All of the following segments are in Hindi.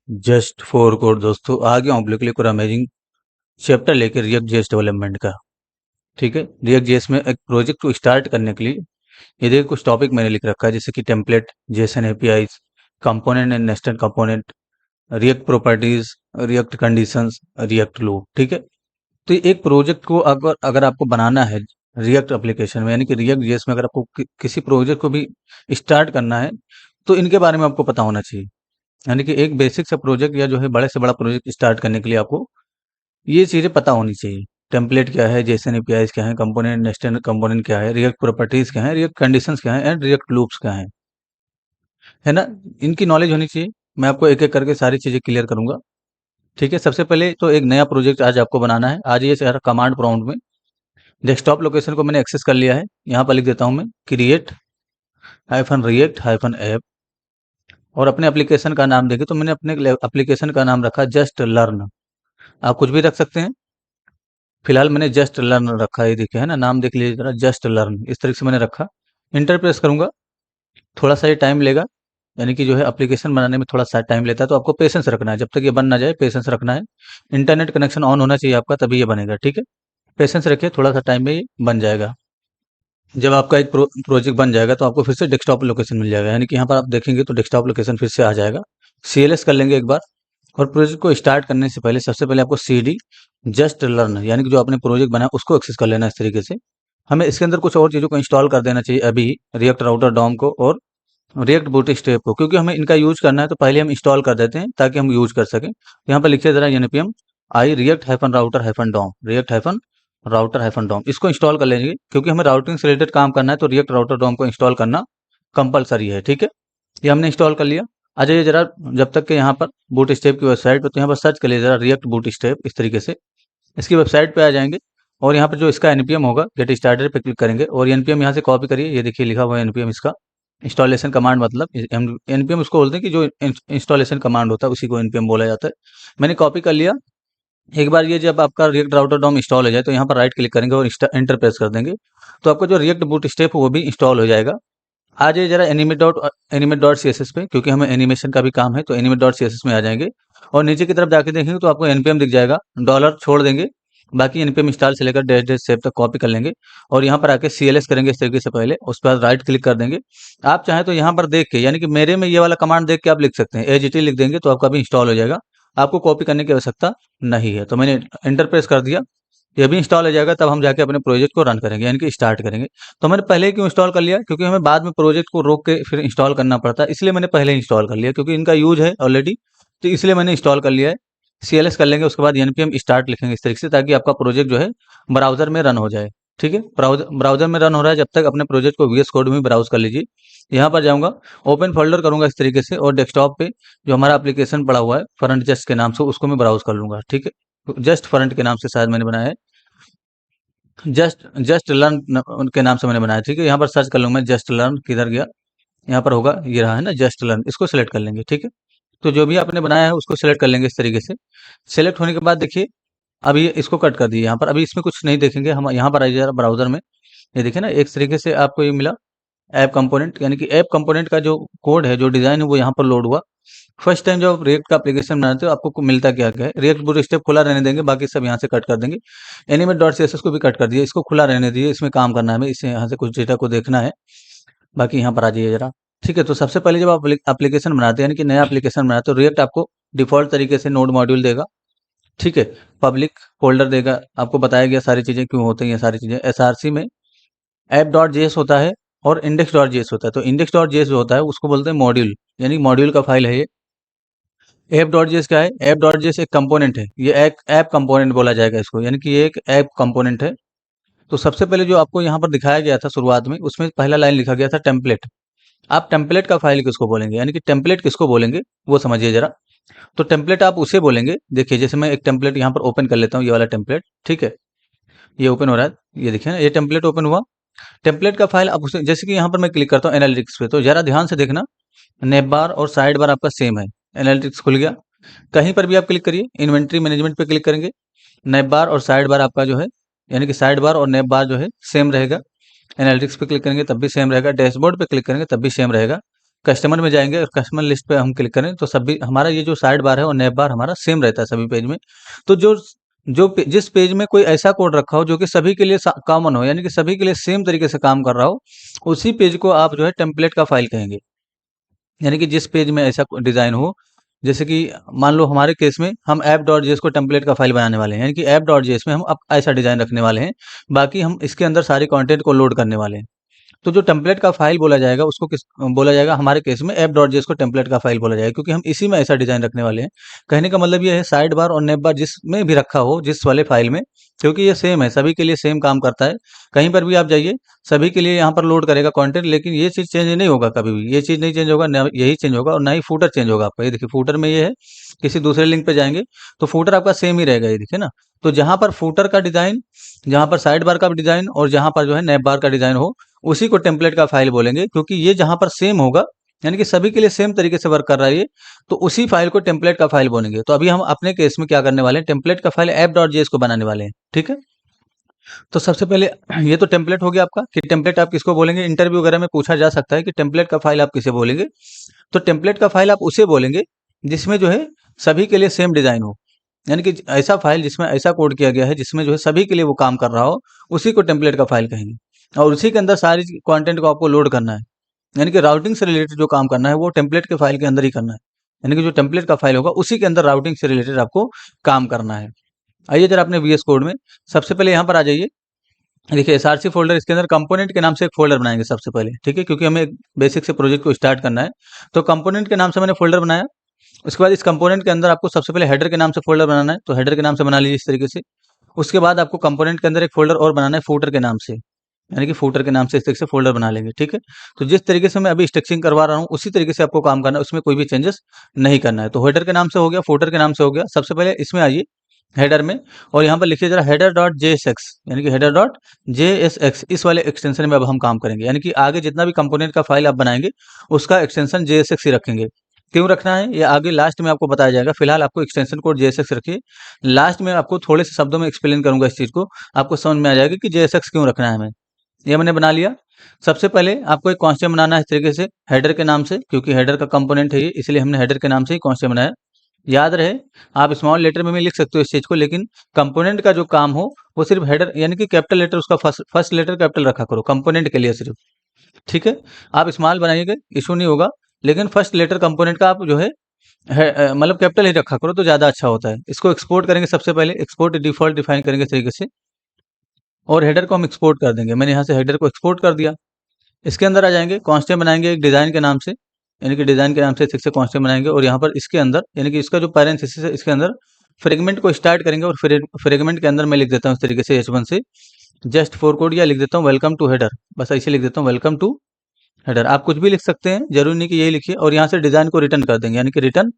जस्ट फॉर कोड दोस्तों आ गया हूँ आप लोग के लिए पूरा अमेजिंग चैप्टर लेके रिएक्ट जेएस डेवलपमेंट का। ठीक है, रिएक्ट जेएस में एक प्रोजेक्ट को स्टार्ट करने के लिए ये देखिए कुछ टॉपिक मैंने लिख रखा है, जैसे कि template, JSON APIs, component and nested component, react properties, react conditions, react loop. ठीक है, तो ये एक प्रोजेक्ट को अगर अगर आपको बनाना है रिएक्ट एप्लीकेशन में, यानी कि रिएक्ट जेएस में, अगर आपको किसी प्रोजेक्ट को भी स्टार्ट करना है तो इनके बारे में आपको पता होना चाहिए। यानी कि एक बेसिक सा प्रोजेक्ट या जो है बड़े से बड़ा प्रोजेक्ट स्टार्ट करने के लिए आपको ये चीज़ें पता होनी चाहिए। टेम्पलेट क्या है, जेएसएन एपीआईज क्या है, कंपोनेंट नेस्टेड कंपोनेंट क्या है, रिएक्ट प्रॉपर्टीज क्या है, रिएक्ट कंडीशंस क्या है, एंड रिएक्ट लूप्स क्या है ना। इनकी नॉलेज होनी चाहिए। मैं आपको एक एक करके सारी चीज़ें क्लियर करूंगा। ठीक है, सबसे पहले तो एक नया प्रोजेक्ट आज आपको बनाना है। आज ये सारा कमांड प्रॉम्प्ट में डेस्कटॉप लोकेशन को मैंने एक्सेस कर लिया है। यहाँ पर लिख देता हूँ मैं create hyphen react hyphen app, और अपने एप्लीकेशन का नाम देखें तो मैंने अपने एप्लीकेशन का नाम रखा जस्ट लर्न। आप कुछ भी रख सकते हैं, फिलहाल मैंने जस्ट लर्न रखा है। ये देखिए है ना, नाम देख लीजिए जरा, जस्ट लर्न इस तरीके से मैंने रखा। इंटर प्रेस करूंगा, थोड़ा सा ये टाइम लेगा, यानी कि जो है एप्लीकेशन बनाने में थोड़ा सा टाइम लेता है, तो आपको पेशेंस रखना है। जब तक ये बन ना जाए पेशेंस रखना है। इंटरनेट कनेक्शन ऑन होना चाहिए आपका, तभी ये बनेगा। ठीक है, पेशेंस रखिए, थोड़ा सा टाइम में ये बन जाएगा। जब आपका एक प्रोजेक्ट बन जाएगा तो आपको फिर से डेस्कटॉप लोकेशन मिल जाएगा, यानी कि यहाँ पर आप देखेंगे तो डेस्कटॉप लोकेशन फिर से आ जाएगा। सीएलएस कर लेंगे एक बार, और प्रोजेक्ट को स्टार्ट करने से पहले सबसे पहले आपको सीडी जस्ट लर्न, यानी कि जो आपने प्रोजेक्ट बनाया उसको एक्सेस कर लेना इस तरीके से। हमें इसके अंदर कुछ और चीज़ों को इंस्टॉल कर देना चाहिए अभी, रिएक्ट राउटर डॉम को और रिएक्ट बूटस्ट्रैप को, क्योंकि हमें इनका यूज करना है तो पहले हम इंस्टॉल कर देते हैं ताकि हम यूज कर सकें। यहाँ पर लिखिए जरा npm i react hyphen router hyphen dom, react hyphen router hyphen dom, इसको इंस्टॉल कर लेंगे क्योंकि हमें राउटिंग से रिलेटेड काम करना है, तो रिएक्ट राउटर डॉम को इंस्टॉल करना कंपलसरी है। ठीक है, ये हमने इंस्टॉल कर लिया। आ जाइए जरा, जब तक के यहाँ पर बूट स्टेप की वेबसाइट पर, तो यहाँ पर सर्च कर लीजिए जरा रिएक्ट बूट स्टेप इस तरीके से। इसकी वेबसाइट पे आ जाएंगे और यहाँ पर जो इसका एनपीएम होगा गेट स्टार्टेड पे क्लिक करेंगे और एनपीएम यहाँ से कॉपी करिए। ये देखिए लिखा हुआ है एनपीएम, इसका इंस्टॉलेशन कमांड, मतलब एनपीएम उसको बोलते हैं कि जो इंस्टॉलेशन कमांड होता है उसी को एनपीएम बोला जाता है। मैंने कॉपी कर लिया। एक बार ये जब आपका रिएक्ट राउटर डॉम इंस्टॉल हो जाए तो यहाँ पर राइट क्लिक करेंगे और एंटर प्रेस कर देंगे, तो आपका जो रिएक्ट बूट स्टेप वो भी इंस्टॉल हो जाएगा। आ जाइए जरा animate dot C S S पे, क्योंकि हमें एनिमेशन का भी काम है, तो animate dot C S S में आ जाएंगे और नीचे की तरफ जाके देखेंगे तो आपको एनपीएम दिख जाएगा। डॉलर छोड़ देंगे, बाकी एनपीएम इंस्टॉल से लेकर डैश डैश सेव तक कॉपी कर लेंगे और यहाँ पर आके सीएलएस करेंगे इस तरीके से पहले, उस पर राइट क्लिक कर देंगे। आप चाहें तो यहाँ पर देख के, यानी कि मेरे में ये वाला कमांड देख के आप लिख सकते हैं, एजीटी लिख देंगे तो आपका भी इंस्टॉल हो जाएगा। आपको कॉपी करने की आवश्यकता नहीं है। तो मैंने एंटर प्रेस कर दिया, ये भी इंस्टॉल हो जाएगा, तब हम जाके अपने प्रोजेक्ट को रन करेंगे, यानी कि स्टार्ट करेंगे। तो मैंने पहले ही क्यों इंस्टॉल कर लिया, क्योंकि हमें बाद में प्रोजेक्ट को रोक के फिर इंस्टॉल करना पड़ता है, इसलिए मैंने पहले ही इंस्टॉल कर लिया, क्योंकि इनका यूज है ऑलरेडी, तो इसलिए मैंने इंस्टॉल कर लिया है। सीएलएस कर लेंगे, उसके बाद एनपीएम स्टार्ट लिखेंगे इस तरीके से, ताकि आपका प्रोजेक्ट जो है ब्राउजर में रन हो जाए। ठीक है, ब्राउजर में रन हो रहा है, जब तक अपने प्रोजेक्ट को वीएस कोड में ब्राउज कर लीजिए। यहाँ पर जाऊंगा, ओपन फोल्डर करूंगा इस तरीके से, और डेस्कटॉप पे जो हमारा एप्लीकेशन पड़ा हुआ है फ्रंट जस्ट के नाम से, उसको मैं ब्राउज कर लूंगा। ठीक है, जस्ट फ्रंट के नाम से शायद मैंने बनाया है, जस्ट जस्ट लर्न के नाम से मैंने बनाया। ठीक है, यहाँ पर सर्च कर लूंगा मैं, जस्ट लर्न किधर गया, यहाँ पर होगा, ये रहा है ना जस्ट लर्न, इसको सेलेक्ट कर लेंगे। ठीक है, तो जो भी आपने बनाया है उसको सेलेक्ट कर लेंगे इस तरीके से। सेलेक्ट होने के बाद देखिए, अभी इसको कट कर दिए यहाँ पर, अभी इसमें कुछ नहीं देखेंगे हम। यहाँ पर आइए जरा ब्राउजर में, ये देखिए ना, एक तरीके से आपको ये मिला ऐप कंपोनेंट, यानी कि ऐप कंपोनेंट का जो कोड है, जो डिजाइन है, वो यहाँ पर लोड हुआ। फर्स्ट टाइम जब आप रिएक्ट का एप्लीकेशन बनाते हो आपको मिलता क्या क्या है, रिएक्ट बूट स्टेप खुला रहने देंगे, बाकी सब यहाँ से कट कर देंगे। एनिमेट डॉट सीएसएस को भी कट कर दिए, इसको खुला रहने दीजिए, इसमें काम करना है हमें, इससे यहाँ से कुछ डेटा को देखना है। बाकी यहाँ पर आ जाइए जरा। ठीक है, तो सबसे पहले जब आप एप्लीकेशन बनाते हैं, यानी कि नया एप्लीकेशन बनाते हो, रिएक्ट आपको डिफॉल्ट तरीके से नोड मॉड्यूल देगा। ठीक है, पब्लिक फोल्डर देगा, आपको बताया गया सारी चीज़ें क्यों होती हैं ये सारी चीज़ें। एसआरसी में ऐप डॉट जेएस होता है और इंडेक्स डॉट जेएस होता है, तो इंडेक्स डॉट जेएस जो होता है उसको बोलते हैं मॉड्यूल, यानी मॉड्यूल का फाइल है ये। ऐप डॉट जेएस क्या है, ऐप डॉट जेएस एक कंपोनेंट है, ये एक ऐप कंपोनेंट बोला जाएगा इसको, यानी कि ये एक ऐप कंपोनेंट है। तो सबसे पहले जो आपको यहाँ पर दिखाया गया था शुरुआत में, उसमें पहला लाइन लिखा गया था टेम्पलेट। आप टेम्पलेट का फाइल किसको बोलेंगे, यानी कि टेम्पलेट किसको बोलेंगे वो समझिए जरा। तो टेम्पलेट आप उसे बोलेंगे, देखिए जैसे मैं एक टेम्पलेट यहाँ पर ओपन कर लेता हूँ, ये वाला टेम्पलेट। ठीक है, ये ओपन हो रहा है, ये देखिए ना, ये टेम्पलेट ओपन हुआ। टेम्पलेट का फाइल आप उसे, जैसे कि यहाँ पर मैं क्लिक करता हूँ एनालिटिक्स पे, तो जरा ध्यान से देखना, नेव बार और साइड बार आपका सेम है। एनालिटिक्स खुल गया, कहीं पर भी आप क्लिक करिए, इन्वेंट्री मैनेजमेंट पे क्लिक करेंगे, नेव बार और साइड बार आपका जो है, यानी कि साइड बार और नेव बार जो है सेम रहेगा। एनालिटिक्स पे क्लिक करेंगे तब भी सेम रहेगा, डैशबोर्ड पे क्लिक करेंगे तब भी सेम रहेगा। कस्टमर में जाएंगे और कस्टमर लिस्ट पे हम क्लिक करें तो सभी हमारा ये जो साइड बार है और नैप बार हमारा सेम रहता है सभी पेज में। तो जिस पेज में कोई ऐसा कोड रखा हो जो कि सभी के लिए कॉमन हो, यानी कि सभी के लिए सेम तरीके से काम कर रहा हो, उसी पेज को आप जो है टेम्पलेट का फाइल कहेंगे। यानी कि जिस पेज में ऐसा डिज़ाइन हो, जैसे कि मान लो हमारे केस में हम ऐप डॉट जेएस को टेम्पलेट का फाइल बनाने वाले हैं, यानी कि ऐप डॉट जेएस में हम अब ऐसा डिज़ाइन रखने वाले हैं, बाकी हम इसके अंदर सारे कंटेंट को लोड करने वाले हैं। तो जो टेम्पलेट का फाइल बोला जाएगा उसको किस बोला जाएगा, हमारे केस में ऐप डॉट जेएस को टेम्पलेट का फाइल बोला जाएगा, क्योंकि हम इसी में ऐसा डिज़ाइन रखने वाले हैं। कहने का मतलब ये है साइड बार और नैप बार जिसमें भी रखा हो जिस वाले फाइल में, क्योंकि ये सेम है, सभी के लिए सेम काम करता है। कहीं पर भी आप जाइए सभी के लिए यहाँ पर लोड करेगा कंटेंट, लेकिन ये चीज़ चेंज नहीं होगा कभी भी, ये चीज़ नहीं चेंज होगा, ना यही चेंज होगा और ना ही फूटर चेंज होगा आपका। ये देखिए फूटर में ये है, किसी दूसरे लिंक पे जाएंगे तो फूटर आपका सेम ही रहेगा, ये देखिए ना। तो जहाँ पर फूटर का डिज़ाइन, जहाँ पर साइड बार का डिज़ाइन और जहाँ पर जो है नैप बार का डिज़ाइन हो, उसी को टेम्पलेट का फाइल बोलेंगे, क्योंकि ये जहाँ पर सेम होगा, यानी कि सभी के लिए सेम तरीके से वर्क कर रहा है ये, तो उसी फाइल को टेम्पलेट का फाइल बोलेंगे। तो अभी हम अपने केस में क्या करने वाले हैं, टेम्पलेट का फाइल ऐप डॉट जेएस को बनाने वाले हैं, ठीक है। तो सबसे पहले ये तो टेम्पलेट हो गया आपका कि टेम्पलेट आप किसको बोलेंगे, इंटरव्यू वगैरह में पूछा जा सकता है कि टेम्पलेट का फाइल आप किसे बोलेंगे। तो टेम्पलेट का फाइल आप उसे बोलेंगे जिसमें जो है सभी के लिए सेम डिज़ाइन हो, यानी कि ऐसा फाइल जिसमें ऐसा कोड किया गया है जिसमें जो है सभी के लिए वो काम कर रहा हो, उसी को टेम्पलेट का फाइल कहेंगे। और उसी के अंदर सारी कंटेंट को आपको लोड करना है, यानी कि राउटिंग से रिलेटेड जो काम करना है वो टेम्पलेट के फाइल के अंदर ही करना है, यानी कि जो टेम्पलेट का फाइल होगा उसी के अंदर राउटिंग से रिलेटेड आपको काम करना है। आइए जरा अपने वीएस कोड में सबसे पहले यहाँ पर आ जाइए। देखिए एसआरसी फ़ोल्डर, इसके अंदर कंपोनेंट के नाम से एक फ़ोल्डर बनाएँगे सबसे पहले, ठीक है? क्योंकि हमें एक बेसिक से प्रोजेक्ट को स्टार्ट करना है। तो कंपोनेंट के नाम से मैंने फ़ोल्डर बनाया। उसके बाद इस कंपोनेंट के अंदर आपको सबसे पहले हेडर के नाम से फ़ोल्डर बनाना है, तो हेडर के नाम से बना लीजिए इस तरीके से। उसके बाद आपको कंपोनेंट के अंदर एक फ़ोल्डर और बनाना है फूटर के नाम से, यानी कि फूटर के नाम से इस तरीके से फ़ोल्डर बना लेंगे, ठीक है? तो जिस तरीके से मैं अभी स्ट्रक्चरिंग करवा रहा हूँ, उसी तरीके से आपको काम करना है, उसमें कोई भी चेंजेस नहीं करना है। तो हेडर के नाम से हो गया, फूटर के नाम से हो गया। सबसे पहले इसमें आइए हेडर में और यहाँ पर लिखिए जरा हेडर डॉट जेएसएक्स, यानी कि हेडर डॉट जेएसएक्स, इस वाले एक्सटेंशन में अब हम काम करेंगे, यानी कि आगे जितना भी कंपोनेंट का फाइल आप बनाएंगे उसका एक्सटेंशन जेएसएक्स ही रखेंगे। क्यों रखना है ये आगे लास्ट में आपको बताया जाएगा, फिलहाल आपको एक्सटेंशन कोड जेएसएक्स रखिए। लास्ट में आपको थोड़े से शब्दों में एक्सप्लेन करूंगा इस चीज़ को, आपको समझ में आ जाएगा कि जेएसएक्स क्यों रखना है हमें। ये मैंने बना लिया। सबसे पहले आपको एक कांस्टेंट बनाना है इस तरीके से हेडर के नाम से, क्योंकि हेडर का कंपोनेंट है ये, इसलिए हमने हेडर के नाम से ही कांस्टेंट बनाया। याद रहे आप स्मॉल लेटर में भी लिख सकते हो इस चीज़ को, लेकिन कंपोनेंट का जो काम हो वो सिर्फ हेडर, यानी कि कैपिटल लेटर उसका फर्स्ट लेटर कैपिटल रखा करो कंपोनेंट के लिए सिर्फ, ठीक है। आप स्मॉल बनाइएगा इशू नहीं होगा, लेकिन फर्स्ट लेटर कंपोनेंट का आप जो है मतलब कैपिटल ही रखा करो तो ज़्यादा अच्छा होता है। इसको एक्सपोर्ट करेंगे, सबसे पहले एक्सपोर्ट डिफ़ॉल्ट डिफाइन करेंगे इस तरीके से और हेडर को हम एक्सपोर्ट कर देंगे। मैंने यहाँ से हेडर को एक्सपोर्ट कर दिया। इसके अंदर आ जाएंगे, कांस्टेंट बनाएंगे एक डिज़ाइन के नाम से, यानी कि डिज़ाइन के नाम से इस से कांस्टेंट बनाएंगे और यहाँ पर इसके अंदर, यानी कि इसका जो पैरेंथेसिस है इसके अंदर फ्रेगमेंट को स्टार्ट करेंगे और फ्रेगमेंट के अंदर मैं लिख देता हूँ इस तरीके से H1 से जस्ट फॉर कोड, या लिख देता हूँ वेलकम टू हेडर, बस ऐसे लिख देता हूँ वेलकम टू हेडर। आप कुछ भी लिख सकते हैं, जरूरी नहीं कि यही लिखिए। और यहाँ से डिज़ाइन को रिटर्न कर देंगे, यानी कि रिटर्न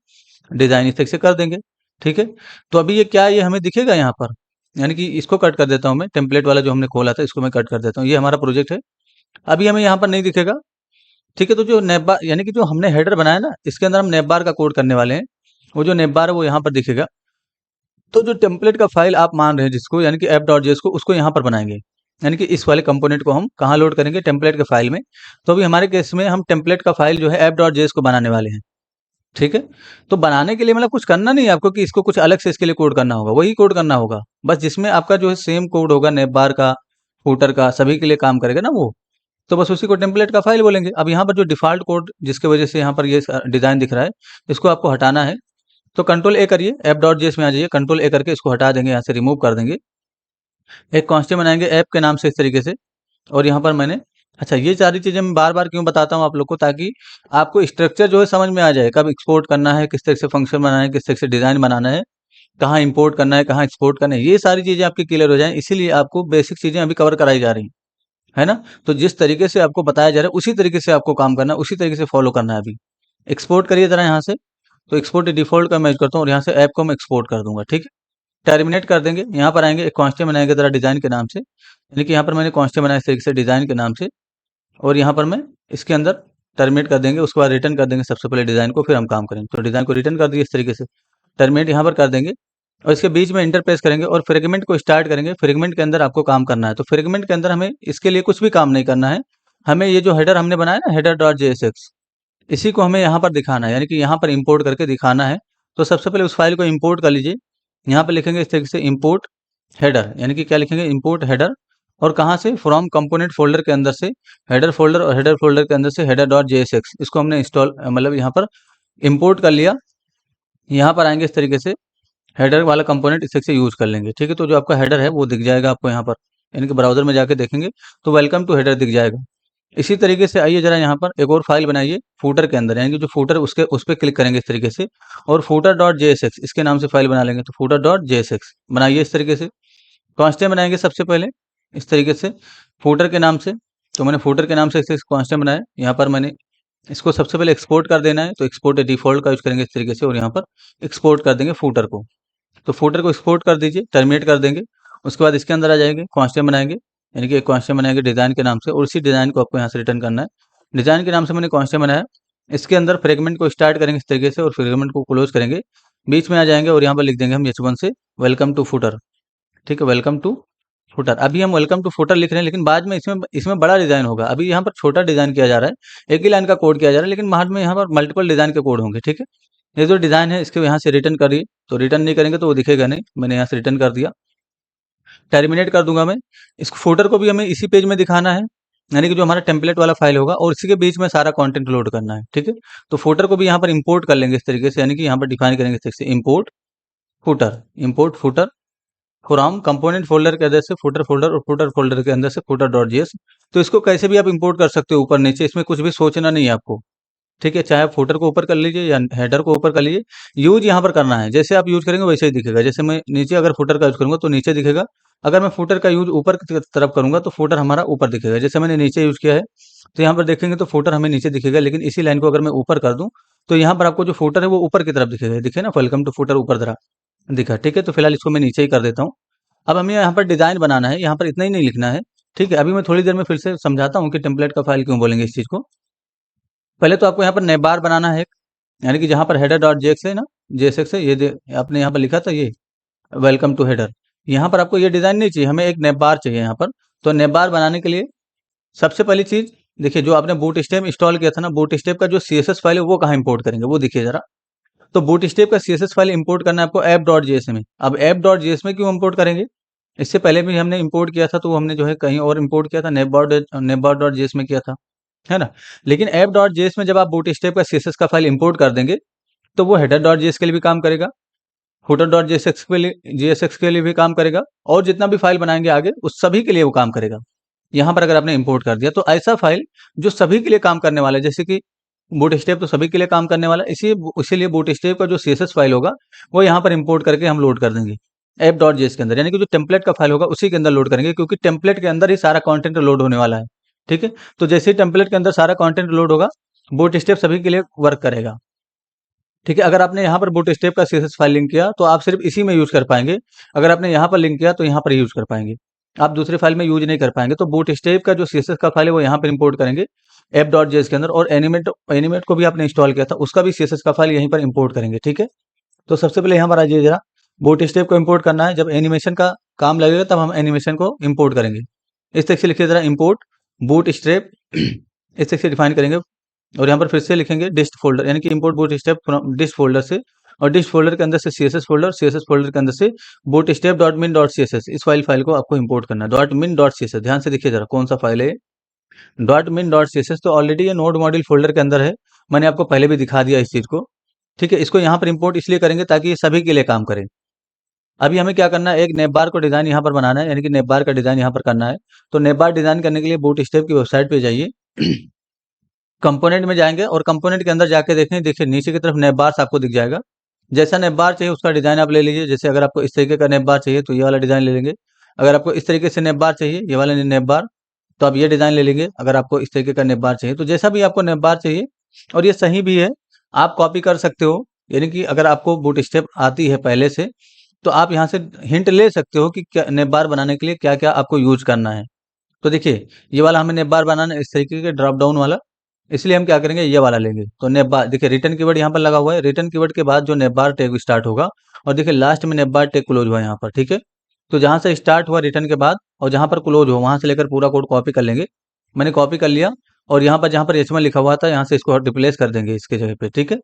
डिज़ाइन इस तरीके से कर देंगे, ठीक है। तो अभी ये क्या है, ये हमें दिखेगा यहाँ पर, यानी कि इसको कट कर देता हूँ मैं, टेम्पलेट वाला जो हमने खोला था इसको मैं कट कर देता हूँ, ये हमारा प्रोजेक्ट है। अभी हमें यहाँ पर नहीं दिखेगा, ठीक है। तो जो नेप बार, यानी कि जो हमने हेडर बनाया ना इसके अंदर हम नेप बार का कोड करने वाले हैं, वो जो नेप बार है वो यहाँ पर दिखेगा। तो जो टेम्पलेट का फाइल आप मान रहे हैं जिसको, यानी कि ऐप डॉट जेएस को, उसको यहाँ पर बनाएंगे, यानी कि इस वाले कंपोनेंट को हम कहाँ लोड करेंगे, टेम्पलेट के फाइल में। तो अभी हमारे केस में हम टेम्पलेट का फाइल जो है ऐप डॉट जेएस को बनाने वाले हैं, ठीक है। तो बनाने के लिए मतलब कुछ करना नहीं है आपको कि इसको कुछ अलग से इसके लिए कोड करना होगा, वही कोड करना होगा बस, जिसमें आपका जो है सेम कोड होगा नेप बार का फूटर का, सभी के लिए काम करेगा ना वो। तो बस उसी को टेम्पलेट का फाइल बोलेंगे। अब यहाँ पर जो डिफ़ॉल्ट कोड जिसकी वजह से यहाँ पर ये डिज़ाइन दिख रहा है, इसको आपको हटाना है। तो कंट्रोल ए करिए, ऐप डॉट जेएस में आ जाइए, कंट्रोल ए करके इसको हटा देंगे, यहाँ से रिमूव कर देंगे। एक कांस्टेंट बनाएंगे ऐप के नाम से इस तरीके से और यहाँ पर मैंने, अच्छा ये सारी चीज़ें मैं बार बार क्यों बताता हूँ आप लोग को, ताकि आपको स्ट्रक्चर जो है समझ में आ जाए, कब एक्सपोर्ट करना है, किस तरह से फंक्शन बनाना है, किस तरह से डिज़ाइन बनाना है, कहाँ इंपोर्ट करना है, कहाँ एक्सपोर्ट करना है, ये सारी चीज़ें आपकी क्लियर हो जाएँ। इसीलिए आपको बेसिक चीज़ें अभी कवर कराई जा रही हैं, है ना। तो जिस तरीके से आपको बताया जा रहा है उसी तरीके से आपको काम करना है, उसी तरीके से फॉलो करना है। अभी एक्सपोर्ट करिए ज़रा यहाँ से, तो एक्सपोर्ट डिफ़ॉल्ट का मैं करता हूँ और यहाँ से ऐप को मैं एक्सपोर्ट कर दूंगा, ठीक है। टर्मिनेट कर देंगे, यहाँ पर आएंगे एक कांस्टेंट बनाएंगे ज़रा डिज़ाइन के नाम से, यानी कि यहाँ पर मैंने कांस्टेंट बनाया इस तरीके से डिज़ाइन के नाम से और यहाँ पर मैं इसके अंदर टर्मिनेट कर देंगे। उसके बाद रिटर्न कर देंगे सबसे पहले डिज़ाइन को, फिर हम काम करेंगे। तो डिज़ाइन को रिटर्न कर दिए इस तरीके से, टर्मिनेट यहाँ पर कर देंगे और इसके बीच में इंटर प्रेस करेंगे और फ्रेगमेंट को स्टार्ट करेंगे। फ्रेगमेंट के अंदर आपको काम करना है, तो फ्रेगमेंट के अंदर हमें इसके लिए कुछ भी काम नहीं करना है। हमें ये जो हेडर हमने बनाया ना हेडर डॉट जेएसएक्स, इसी को हमें यहाँ पर दिखाना है, यानी कि यहाँ पर इंपोर्ट करके दिखाना है। तो सबसे पहले उस फाइल को इंपोर्ट कर लीजिए। यहाँ पर लिखेंगे इस तरीके से इंपोर्ट हेडर, यानी कि क्या लिखेंगे, इंपोर्ट हेडर। और कहाँ से, फ्रॉम कंपोनेंट फोल्डर के अंदर से हेडर फोल्डर, और हेडर फोल्डर के अंदर से हेडर डॉट जेएसएक्स, इसको हमने इंस्टॉल मतलब यहाँ पर इंपोर्ट कर लिया। यहाँ पर आएंगे इस तरीके से हेडर वाला कंपोनेंट इस तरीके से यूज कर लेंगे, ठीक है। तो जो आपका हेडर है वो दिख जाएगा आपको यहाँ पर, यानी कि ब्राउजर में जाके देखेंगे तो वेलकम टू हेडर दिख जाएगा। इसी तरीके से आइए जरा यहाँ पर एक और फाइल बनाइए फूटर के अंदर, यानी कि जो फूटर उसके उस पर क्लिक करेंगे इस तरीके से, और फूटर डॉट जेएसएक्स इसके नाम से फाइल बना लेंगे। तो फूटर डॉट जेएसएक्स बनाइए इस तरीके से। कांस्टेंट बनाएंगे सबसे पहले इस तरीके से फूटर के नाम से। तो मैंने फूटर के नाम से इसे कांस्टेंट बनाया। यहाँ पर मैंने इसको सबसे पहले एक्सपोर्ट कर देना है, तो एक्सपोर्ट डिफॉल्ट का यूज करेंगे इस तरीके से, और यहाँ पर एक्सपोर्ट कर देंगे फूटर को। तो फूटर को एक्सपोर्ट कर दीजिए, टर्मिनेट कर देंगे। उसके बाद इसके अंदर आ जाएंगे, कांस्टेंट बनाएंगे, यानी कि एक कांस्टेंट बनाएंगे डिज़ाइन के नाम से, और उसी डिज़ाइन को आपको यहाँ से रिटर्न करना है। डिज़ाइन के नाम से मैंने कांस्टेंट बनाया। इसके अंदर फ्रेगमेंट को स्टार्ट करेंगे इस तरीके से, और फ्रेगमेंट को क्लोज करेंगे। बीच में आ जाएंगे और यहाँ पर लिख देंगे हम H1 से वेलकम टू फूटर, ठीक है, वेलकम टू फुटर। अभी हम वेलकम टू फुटर लिख रहे हैं, लेकिन बाद में इसमें इसमें बड़ा डिजाइन होगा। अभी यहाँ पर छोटा डिजाइन किया जा रहा है, एक ही लाइन का कोड किया जा रहा है, लेकिन बाद में यहाँ पर मल्टीपल डिजाइन के कोड होंगे, ठीक है। ये जो डिजाइन है इसके यहाँ से रिटर्न करिए, तो रिटर्न नहीं करेंगे तो वो दिखेगा नहीं। मैंने यहाँ से रिटर्न कर दिया, टर्मिनेट कर दूंगा मैं। इस फोल्डर को भी हमें इसी पेज में दिखाना है, यानी कि जो हमारा टेम्पलेट वाला फाइल होगा, और इसी के बीच में सारा कंटेंट लोड करना है, ठीक है। तो फोल्डर को भी यहाँ पर इंपोर्ट कर लेंगे इस तरीके से, यानी कि यहाँ पर डिफाइन करेंगे इस तरीके से import footer, import footer from component folder के अंदर से फुटर फोल्डर, और फुटर फोल्डर के अंदर से फुटर डॉट जेएस। तो इसको कैसे भी आप इंपोर्ट कर सकते हो ऊपर नीचे, इसमें कुछ भी सोचना नहीं है आपको, ठीक है। चाहे आप फुटर को ऊपर कर लीजिए या हेडर को ऊपर कर लीजिए, यूज यहाँ पर करना है। जैसे आप यूज करेंगे वैसे ही दिखेगा। जैसे मैं नीचे अगर फुटर का यूज करूंगा तो नीचे दिखेगा, अगर मैं फुटर का यूज ऊपर की तरफ करूंगा तो फुटर हमारा ऊपर दिखेगा। जैसे मैंने नीचे यूज किया है तो यहाँ पर देखेंगे तो फुटर हमें नीचे दिखेगा, लेकिन इसी लाइन को अगर मैं ऊपर कर दूं तो यहाँ पर आपको जो फुटर है वो ऊपर की तरफ दिखेगा, दिखे ना, वेलकम टू फुटर ऊपर तरफ दिखा, ठीक है। तो फिलहाल इसको मैं नीचे ही कर देता हूँ। अब हमें यहाँ पर डिज़ाइन बनाना है, यहाँ पर इतना ही नहीं लिखना है, ठीक है। अभी मैं थोड़ी देर में फिर से समझाता हूँ कि टेम्पलेट का फाइल क्यों बोलेंगे इस चीज़ को। पहले तो आपको यहाँ पर नेम बार बनाना है, यानी कि जहाँ पर हेडर डॉट जेएक्स है ना, जेएसएक्स है, आपने यहाँ पर लिखा था ये वेलकम टू हेडर। यहाँ पर आपको ये डिज़ाइन नहीं चाहिए, हमें एक नेम बार चाहिए यहाँ पर। तो नेम बार बनाने के लिए सबसे पहली चीज़ देखिए, जो आपने बूट स्टेप इंस्टॉल किया था ना, बूट स्टेप का जो सीएसएस फाइल है वो कहाँ इंपोर्ट करेंगे वो देखिए जरा। तो बूट स्टेप का सीएसएस फाइल इंपोर्ट करना है आपको ऐप डॉट जेएस में। अब ऐप डॉट जेएस में क्यों इंपोर्ट करेंगे, इससे पहले भी हमने इंपोर्ट किया था, तो हमने जो है कहीं और इंपोर्ट किया था, नेटबॉट डॉट जेएस में किया था, है ना। लेकिन ऐप डॉट जेएस में जब आप बूटस्ट्रैप का सीएसएस का फाइल इंपोर्ट कर देंगे तो वो हेडर डॉट जेएस के लिए भी काम करेगा, फुटर डॉट जेएसएक्स के लिए भी काम करेगा, और जितना भी फाइल बनाएंगे आगे उस सभी के लिए वो काम करेगा। यहाँ पर अगर आपने इंपोर्ट कर दिया तो ऐसा फाइल जो सभी के लिए काम करने वाला है, जैसे कि बूटस्ट्रैप तो सभी के लिए काम करने वाला है, इसीलिए बूटस्ट्रैप का जो सीएसएस फाइल होगा वो यहाँ पर इंपोर्ट करके हम लोड कर देंगे ऐप डॉट जेएस के अंदर, यानी कि जो टेम्पलेट का फाइल होगा उसी के अंदर लोड करेंगे, क्योंकि टेम्पलेट के अंदर ही सारा कंटेंट लोड होने वाला है, ठीक है। तो जैसे ही टेम्पलेट के अंदर सारा कंटेंट लोड होगा, बूटस्ट्रैप सभी के लिए वर्क करेगा, ठीक है। अगर आपने यहाँ पर बूटस्ट्रैप का सीएसएस फाइल लिंक किया तो आप सिर्फ इसी में यूज कर पाएंगे, अगर आपने यहाँ पर लिंक किया तो यहाँ पर यूज कर पाएंगे, आप दूसरे फाइल में यूज नहीं कर पाएंगे। तो बूटस्ट्रैप का जो सीएसएस का फाइल है वो यहाँ पर इंपोर्ट करेंगे ऐप डॉट जेएस के अंदर, और एनिमेट को भी आपने इंस्टॉल किया था, उसका भी सीएसएस का फाइल यहीं पर इंपोर्ट करेंगे, ठीक है। तो सबसे पहले यहाँ पर आ जाइए जरा, बूटस्ट्रैप को इंपोर्ट करना है। जब एनिमेशन का काम लगेगा तब हम एनिमेशन को इंपोर्ट करेंगे। इस तरह से लिखिए जरा, इंपोर्ट बूटस्ट्रैप इस तरह से डिफाइन करेंगे, और यहाँ पर फिर से लिखेंगे डिस्ट फोल्डर, यानी कि इंपोर्ट बूटस्ट्रैप फ्रॉम डिस्ट फोल्डर से, और डिस्ट फोल्डर के अंदर से सीएसएस फोल्डर, सीएसएस फोल्डर के अंदर से बूटस्ट्रैप डॉट मिन डॉट सीएसएस, इस फाइल को आपको इंपोर्ट करना है, डॉट मिन डॉट सीएसएस। ध्यान से देखिए जरा कौन सा फाइल है, डॉट मिन डॉट सीएसएस। तो ऑलरेडी ये नोड मॉड्यूल फोल्डर के अंदर है, मैंने आपको पहले भी दिखा दिया इस चीज को, ठीक है। इसको यहाँ पर इंपोर्ट इसलिए करेंगे ताकि ये सभी के लिए काम करे। अभी हमें क्या करना है, एक नेप बार को डिजाइन यहाँ पर बनाना है, यानी कि नेप बार का डिजाइन यहाँ पर करना है। तो नेप बार डिजाइन करने के लिए बूटस्ट्रैप की वेबसाइट पे जाइए, कंपोनेंट में जाएंगे, और कंपोनेंट के अंदर जाके देखें, देखिए नीचे की तरफ नेप बार्स आपको दिख जाएगा। जैसा नेप बार चाहिए उसका डिजाइन आप ले लीजिए। जैसे अगर आपको इस तरीके का नेप बार चाहिए तो ये वाला डिजाइन ले लेंगे, अगर आपको इस तरीके से नेप बार चाहिए, ये वाला नेप बार, तो आप ये डिजाइन ले लेंगे। अगर आपको इस तरीके का नेप बार चाहिए, तो जैसा भी आपको नेप बार चाहिए, और ये सही भी है, आप कॉपी कर सकते हो, यानी कि अगर आपको बूटस्ट्रैप आती है पहले से तो आप यहाँ से हिंट ले सकते हो कि क्या नेप बार बनाने के लिए क्या क्या आपको यूज करना है। तो देखिए ये वाला हमें नेप बार बनाना है, इस तरीके के ड्रॉप डाउन वाला, इसलिए हम क्या करेंगे, ये वाला लेंगे। तो नेप बार देखिए, रिटर्न कीवर्ड यहाँ पर लगा हुआ है, रिटर्न कीवर्ड के बाद जो नेप बार टैग स्टार्ट होगा, और देखिए लास्ट में नेप बार टैग क्लोज हुआ है यहाँ पर, ठीक है। तो जहाँ से स्टार्ट हुआ रिटर्न के बाद और जहाँ पर क्लोज हो वहाँ से लेकर पूरा कोड कॉपी कर लेंगे। मैंने कॉपी कर लिया, और यहाँ पर जहाँ पर HTML लिखा हुआ था यहाँ से इसको रिप्लेस कर देंगे इसके जगह पे, ठीक है।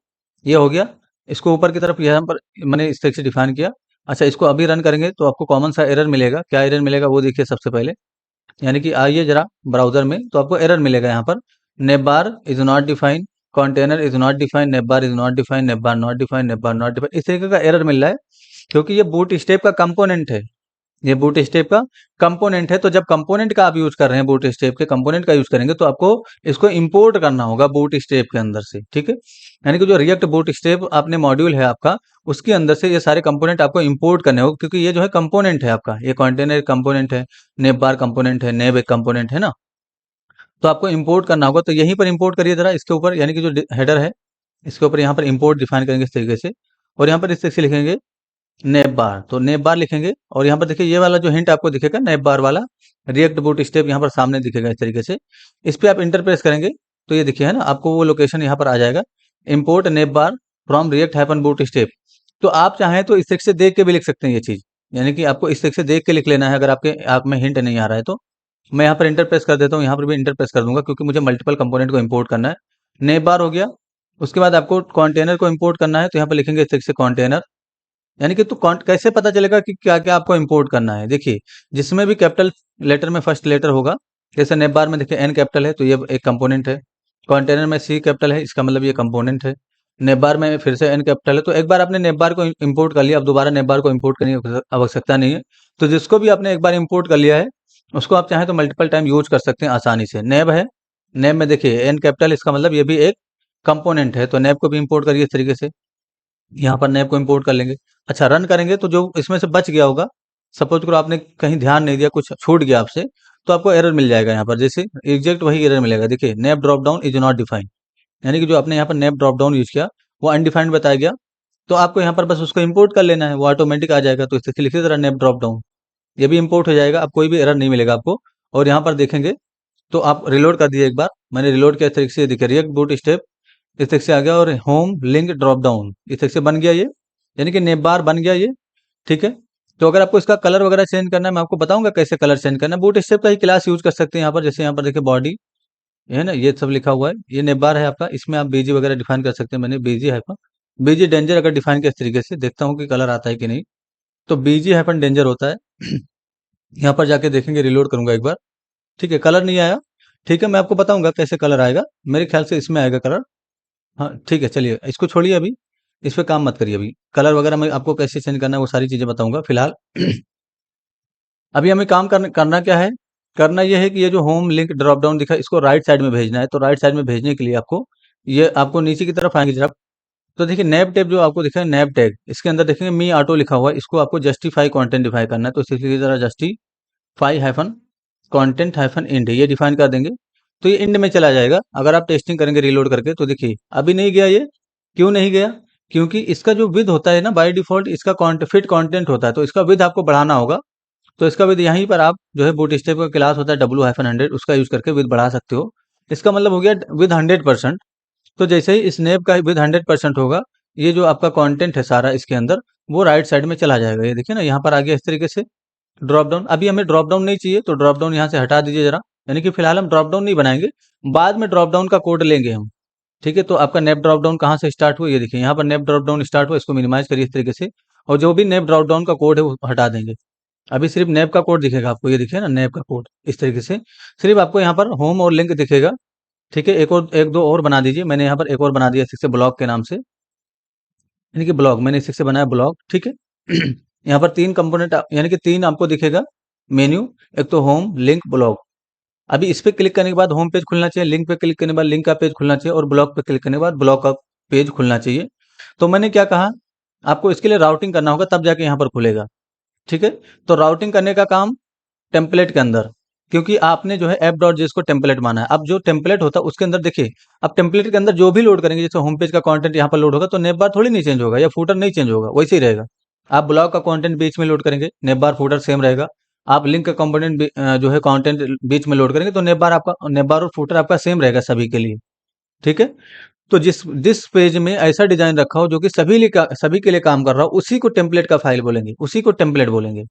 ये हो गया। इसको ऊपर की तरफ यहाँ पर मैंने इस तरीके से डिफाइन किया। अच्छा, इसको अभी रन करेंगे तो आपको कॉमन सा एरर मिलेगा। क्या एरर मिलेगा वो देखिए सबसे पहले। यानी कि आइए जरा ब्राउज़र में, तो आपको एरर मिलेगा यहाँ पर, navbar is not define, container is not define, navbar is not define, navbar not define, navbar not define, इस तरीके का एरर मिल रहा है। क्योंकि ये बूटस्ट्रैप का कंपोनेंट है। ये बूटस्ट्रैप का कंपोनेंट है, तो जब कंपोनेंट का आप यूज़ कर रहे हैं, बूटस्ट्रैप के कंपोनेंट का यूज़ करेंगे तो आपको इसको इंपोर्ट करना होगा बूटस्ट्रैप के अंदर से, ठीक है। यानी कि जो रिएक्ट बूटस्ट्रैप आपने मॉड्यूल है आपका, उसके अंदर से ये सारे कंपोनेंट आपको इंपोर्ट करने होंगे, क्योंकि ये जो है कंपोनेंट है आपका, ये कंटेनर कंपोनेंट है, नेब बार कंपोनेंट है, नेब एक कंपोनेंट है ना। तो आपको इंपोर्ट करना होगा, तो यहीं पर इंपोर्ट करिए जरा इसके ऊपर, यानी कि जो हेडर है इसके ऊपर यहाँ पर इंपोर्ट डिफाइन करेंगे इस तरीके से। और यहाँ पर इस तरीके से लिखेंगे नेब बार, तो नेब बार लिखेंगे। और यहाँ पर देखिए ये वाला जो हिंट आपको दिखेगा नेब बार वाला, रिएक्ट बूट स्टेप यहाँ पर सामने दिखेगा इस तरीके से। इस पे आप इंटर प्रेस करेंगे तो ये देखिए है ना, आपको वो लोकेशन यहाँ पर आ जाएगा, import navbar from react hyphen bootstrap. तो आप चाहें तो इस तरीके से देख के भी लिख सकते हैं ये चीज़, यानी कि आपको इस तरीके से देख के लिख लेना है, अगर आपके आप में हिंट नहीं आ रहा है तो। मैं यहाँ पर इंटर प्रेस कर देता हूँ, यहाँ पर भी इंटर प्रेस कर दूंगा क्योंकि मुझे मल्टीपल कंपोनेंट को इंपोर्ट करना है। नेब बार हो गया। उसके बाद आपको कंटेनर को इंपोर्ट करना है, तो यहाँ पर लिखेंगे इस तरीके से कंटेनर। यानी कि तो कैसे पता चलेगा कि क्या क्या आपको इंपोर्ट करना है। देखिए जिसमें भी कैपिटल लेटर में फर्स्ट लेटर होगा, जैसे नेब बार में देखिए एन कैपिटल है तो ये एक कंपोनेंट है, कंटेनर में सी कैपिटल है इसका मतलब ये कंपोनेंट है, नेब बार में फिर से एन कैपिटल है। तो एक बार आपने नेब बार को इंपोर्ट कर लिया, अब दोबारा नेब बार को इंपोर्ट करने की आवश्यकता नहीं है। तो जिसको भी आपने एक बार इंपोर्ट कर लिया है उसको आप चाहें तो मल्टीपल टाइम यूज कर सकते हैं आसानी से। नेब है, नेब में देखिए एन कैपिटल, इसका मतलब ये भी एक कंपोनेंट है, तो नेब को भी इंपोर्ट करिए इस तरीके से। यहाँ पर नैब को इंपोर्ट कर लेंगे। अच्छा, रन करेंगे तो जो इसमें से बच गया होगा, सपोज करो आपने कहीं ध्यान नहीं दिया, कुछ छूट गया आपसे, तो आपको एरर मिल जाएगा यहाँ पर, जैसे एग्जैक्ट वही एरर मिलेगा। देखिए nav dropdown is not defined, यानी कि जो आपने यहाँ पर नैब ड्रॉप डाउन यूज किया वो अनडिफाइंड बताया गया। तो आपको यहाँ पर बस उसको इंपोर्ट कर लेना है, वो ऑटोमेटिक आ जाएगा। तो इससे लिखिए जरा नैब ड्रॉप डाउन, ये भी इंपोर्ट हो जाएगा, अब कोई भी एरर नहीं मिलेगा आपको। और यहाँ पर देखेंगे तो आप रिलोड कर दिए एक बार, मैंने रिलोड किया इस तरीके से, देखिए रिएक्ट बूट स्टेप इस तरीके से आ गया, और होम लिंक ड्रॉप डाउन इस तरीके से बन गया ये, यानी कि नेब बार बन गया ये, ठीक है। तो अगर आपको इसका कलर वगैरह चेंज करना है, मैं आपको बताऊंगा कैसे कलर चेंज करना है। बूट स्टेप का ही क्लास यूज कर सकते हैं यहाँ पर, जैसे यहाँ पर देखिए बॉडी है ना, ये सब लिखा हुआ है, ये नेब बार है आपका, इसमें आप बीजी वगैरह डिफाइन कर सकते हैं। मैंने बीजी हाइफन बीजी डेंजर अगर डिफाइन किया इस तरीके से, देखता हूँ कि कलर आता है कि नहीं। तो बीजी हाइफन डेंजर होता है। यहाँ पर जाके देखेंगे, रिलोड करूंगा एक बार, ठीक है, कलर नहीं आया। ठीक है, मैं आपको बताऊंगा कैसे कलर आएगा, मेरे ख्याल से इसमें आएगा कलर। हाँ ठीक है, चलिए इसको छोड़िए अभी, इस पे काम मत करिए अभी। कलर वगैरह मैं आपको कैसे चेंज करना है वो सारी चीज़ें बताऊंगा फिलहाल। अभी हमें काम करना क्या है, करना यह है कि ये जो होम लिंक ड्रॉप डाउन दिखा इसको राइट साइड में भेजना है। तो राइट साइड में भेजने के लिए आपको ये आपको नीचे की तरफ आएंगे जरा, तो देखिए नैब टैब जो आपको दिखा है, नैब टैग, इसके अंदर देखेंगे मी ऑटो लिखा हुआ है, इसको आपको जस्टिफाई कंटेंट डिफाइन करना है। तो इसलिए जरा justify hyphen content hyphen end ये डिफाइन कर देंगे, तो ये इंड में चला जाएगा। अगर आप टेस्टिंग करेंगे रिलोड करके तो देखिए अभी नहीं गया ये, क्यों नहीं गया, क्योंकि इसका जो विद होता है ना बाय डिफॉल्ट इसका फिट कंटेंट होता है, तो इसका विद आपको बढ़ाना होगा। तो इसका विद यहीं पर आप जो है बूटस्ट्रैप का क्लास होता है W-100, उसका यूज करके विद बढ़ा सकते हो। इसका मतलब हो गया विद 100%। तो जैसे ही स्नैप का विद 100% होगा, ये जो आपका कंटेंट है सारा इसके अंदर वो राइट साइड में चला जाएगा। ये देखिए ना यहाँ पर आ गया इस तरीके से ड्रॉप डाउन। अभी हमें ड्रॉप डाउन नहीं चाहिए, तो ड्रॉप डाउन यहाँ से हटा दीजिए जरा, यानी कि फिलहाल हम ड्रॉप डाउन नहीं बनाएंगे, बाद में ड्रॉप डाउन का कोड लेंगे हम, ठीक है। तो आपका नेप ड्रॉप डाउन कहाँ से स्टार्ट हुआ, ये देखिए यहाँ पर नेप ड्रॉप डाउन स्टार्ट हुआ, इसको मिनिमाइज करिए इस तरीके से, और जो भी नेप ड्रॉप डाउन का कोड है वो हटा देंगे। अभी सिर्फ नेप का कोड दिखेगा आपको, ये देखिए ना नेप का कोड इस तरीके से, सिर्फ आपको यहाँ पर होम और लिंक दिखेगा, ठीक है। एक दो और बना दीजिए, मैंने यहाँ पर एक और बना दिया इसी से ब्लॉग के नाम से, यानी कि ब्लॉग मैंने इसी से बनाया ब्लॉग, ठीक है। यहाँ पर तीन कंपोनेंट यानी कि तीन आपको दिखेगा मेन्यू, एक तो होम लिंक ब्लॉग। अभी इस पे क्लिक करने के बाद होम पेज खुलना चाहिए, लिंक पे क्लिक करने के बाद लिंक का पेज खुलना चाहिए, और ब्लॉग पे क्लिक करने के बाद ब्लॉग का पेज खुलना चाहिए। तो मैंने क्या कहा, आपको इसके लिए राउटिंग करना होगा तब जाके यहाँ पर खुलेगा, ठीक है। तो राउटिंग करने का काम टेम्पलेट के अंदर, क्योंकि आपने जो है ऐप डॉट जेएस को टेम्पलेट माना है। अब जो टेम्पलेट होता है उसके अंदर देखिए, अब टेम्पलेट के अंदर जो भी लोड करेंगे, जैसे होम पेज का कंटेंट यहाँ पर लोड होगा तो नेम बार थोड़ी नहीं चेंज होगा, या फूटर नहीं चेंज होगा, वैसे ही रहेगा। आप ब्लॉग का कंटेंट बीच में लोड करेंगे, नेम बार फूटर सेम रहेगा। आप लिंक का कंपोनेंट जो है कंटेंट बीच में लोड करेंगे तो नेम बार और फूटर आपका सेम रहेगा सभी के लिए, ठीक है। तो जिस जिस पेज में ऐसा डिजाइन रखा हो जो कि सभी के लिए काम कर रहा हो, उसी को टेम्पलेट का फाइल बोलेंगे, उसी को टेम्पलेट बोलेंगे।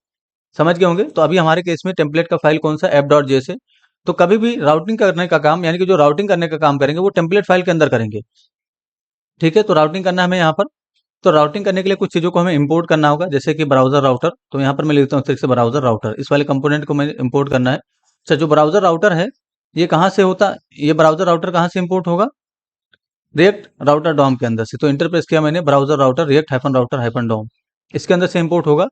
समझ गए होंगे। तो अभी हमारे केस में टेम्पलेट का फाइल कौन सा, ऐप डॉट जेएस है। तो कभी भी राउटिंग करने का काम, यानी कि जो राउटिंग करने का काम करेंगे वो टेम्पलेट फाइल के अंदर करेंगे। ठीक है, तो राउटिंग करना है हमें यहाँ पर। तो राउटिंग करने के लिए कुछ चीज़ों को हमें इंपोर्ट करना होगा, जैसे कि ब्राउज़र राउटर। तो यहाँ पर मैं लिखता हूँ इस तरीके से ब्राउज़र राउटर, इस वाले कंपोनेंट को मैंने इंपोर्ट करना है। अच्छा, जो ब्राउज़र राउटर है, ये कहाँ से होता, ये ब्राउज़र राउटर कहाँ से इंपोर्ट होगा? रिएक्ट राउटर डॉम के अंदर से। तो इंटर प्रेस किया मैंने, browser router react hyphen router hyphen dom, इसके अंदर से इंपोर्ट होगा।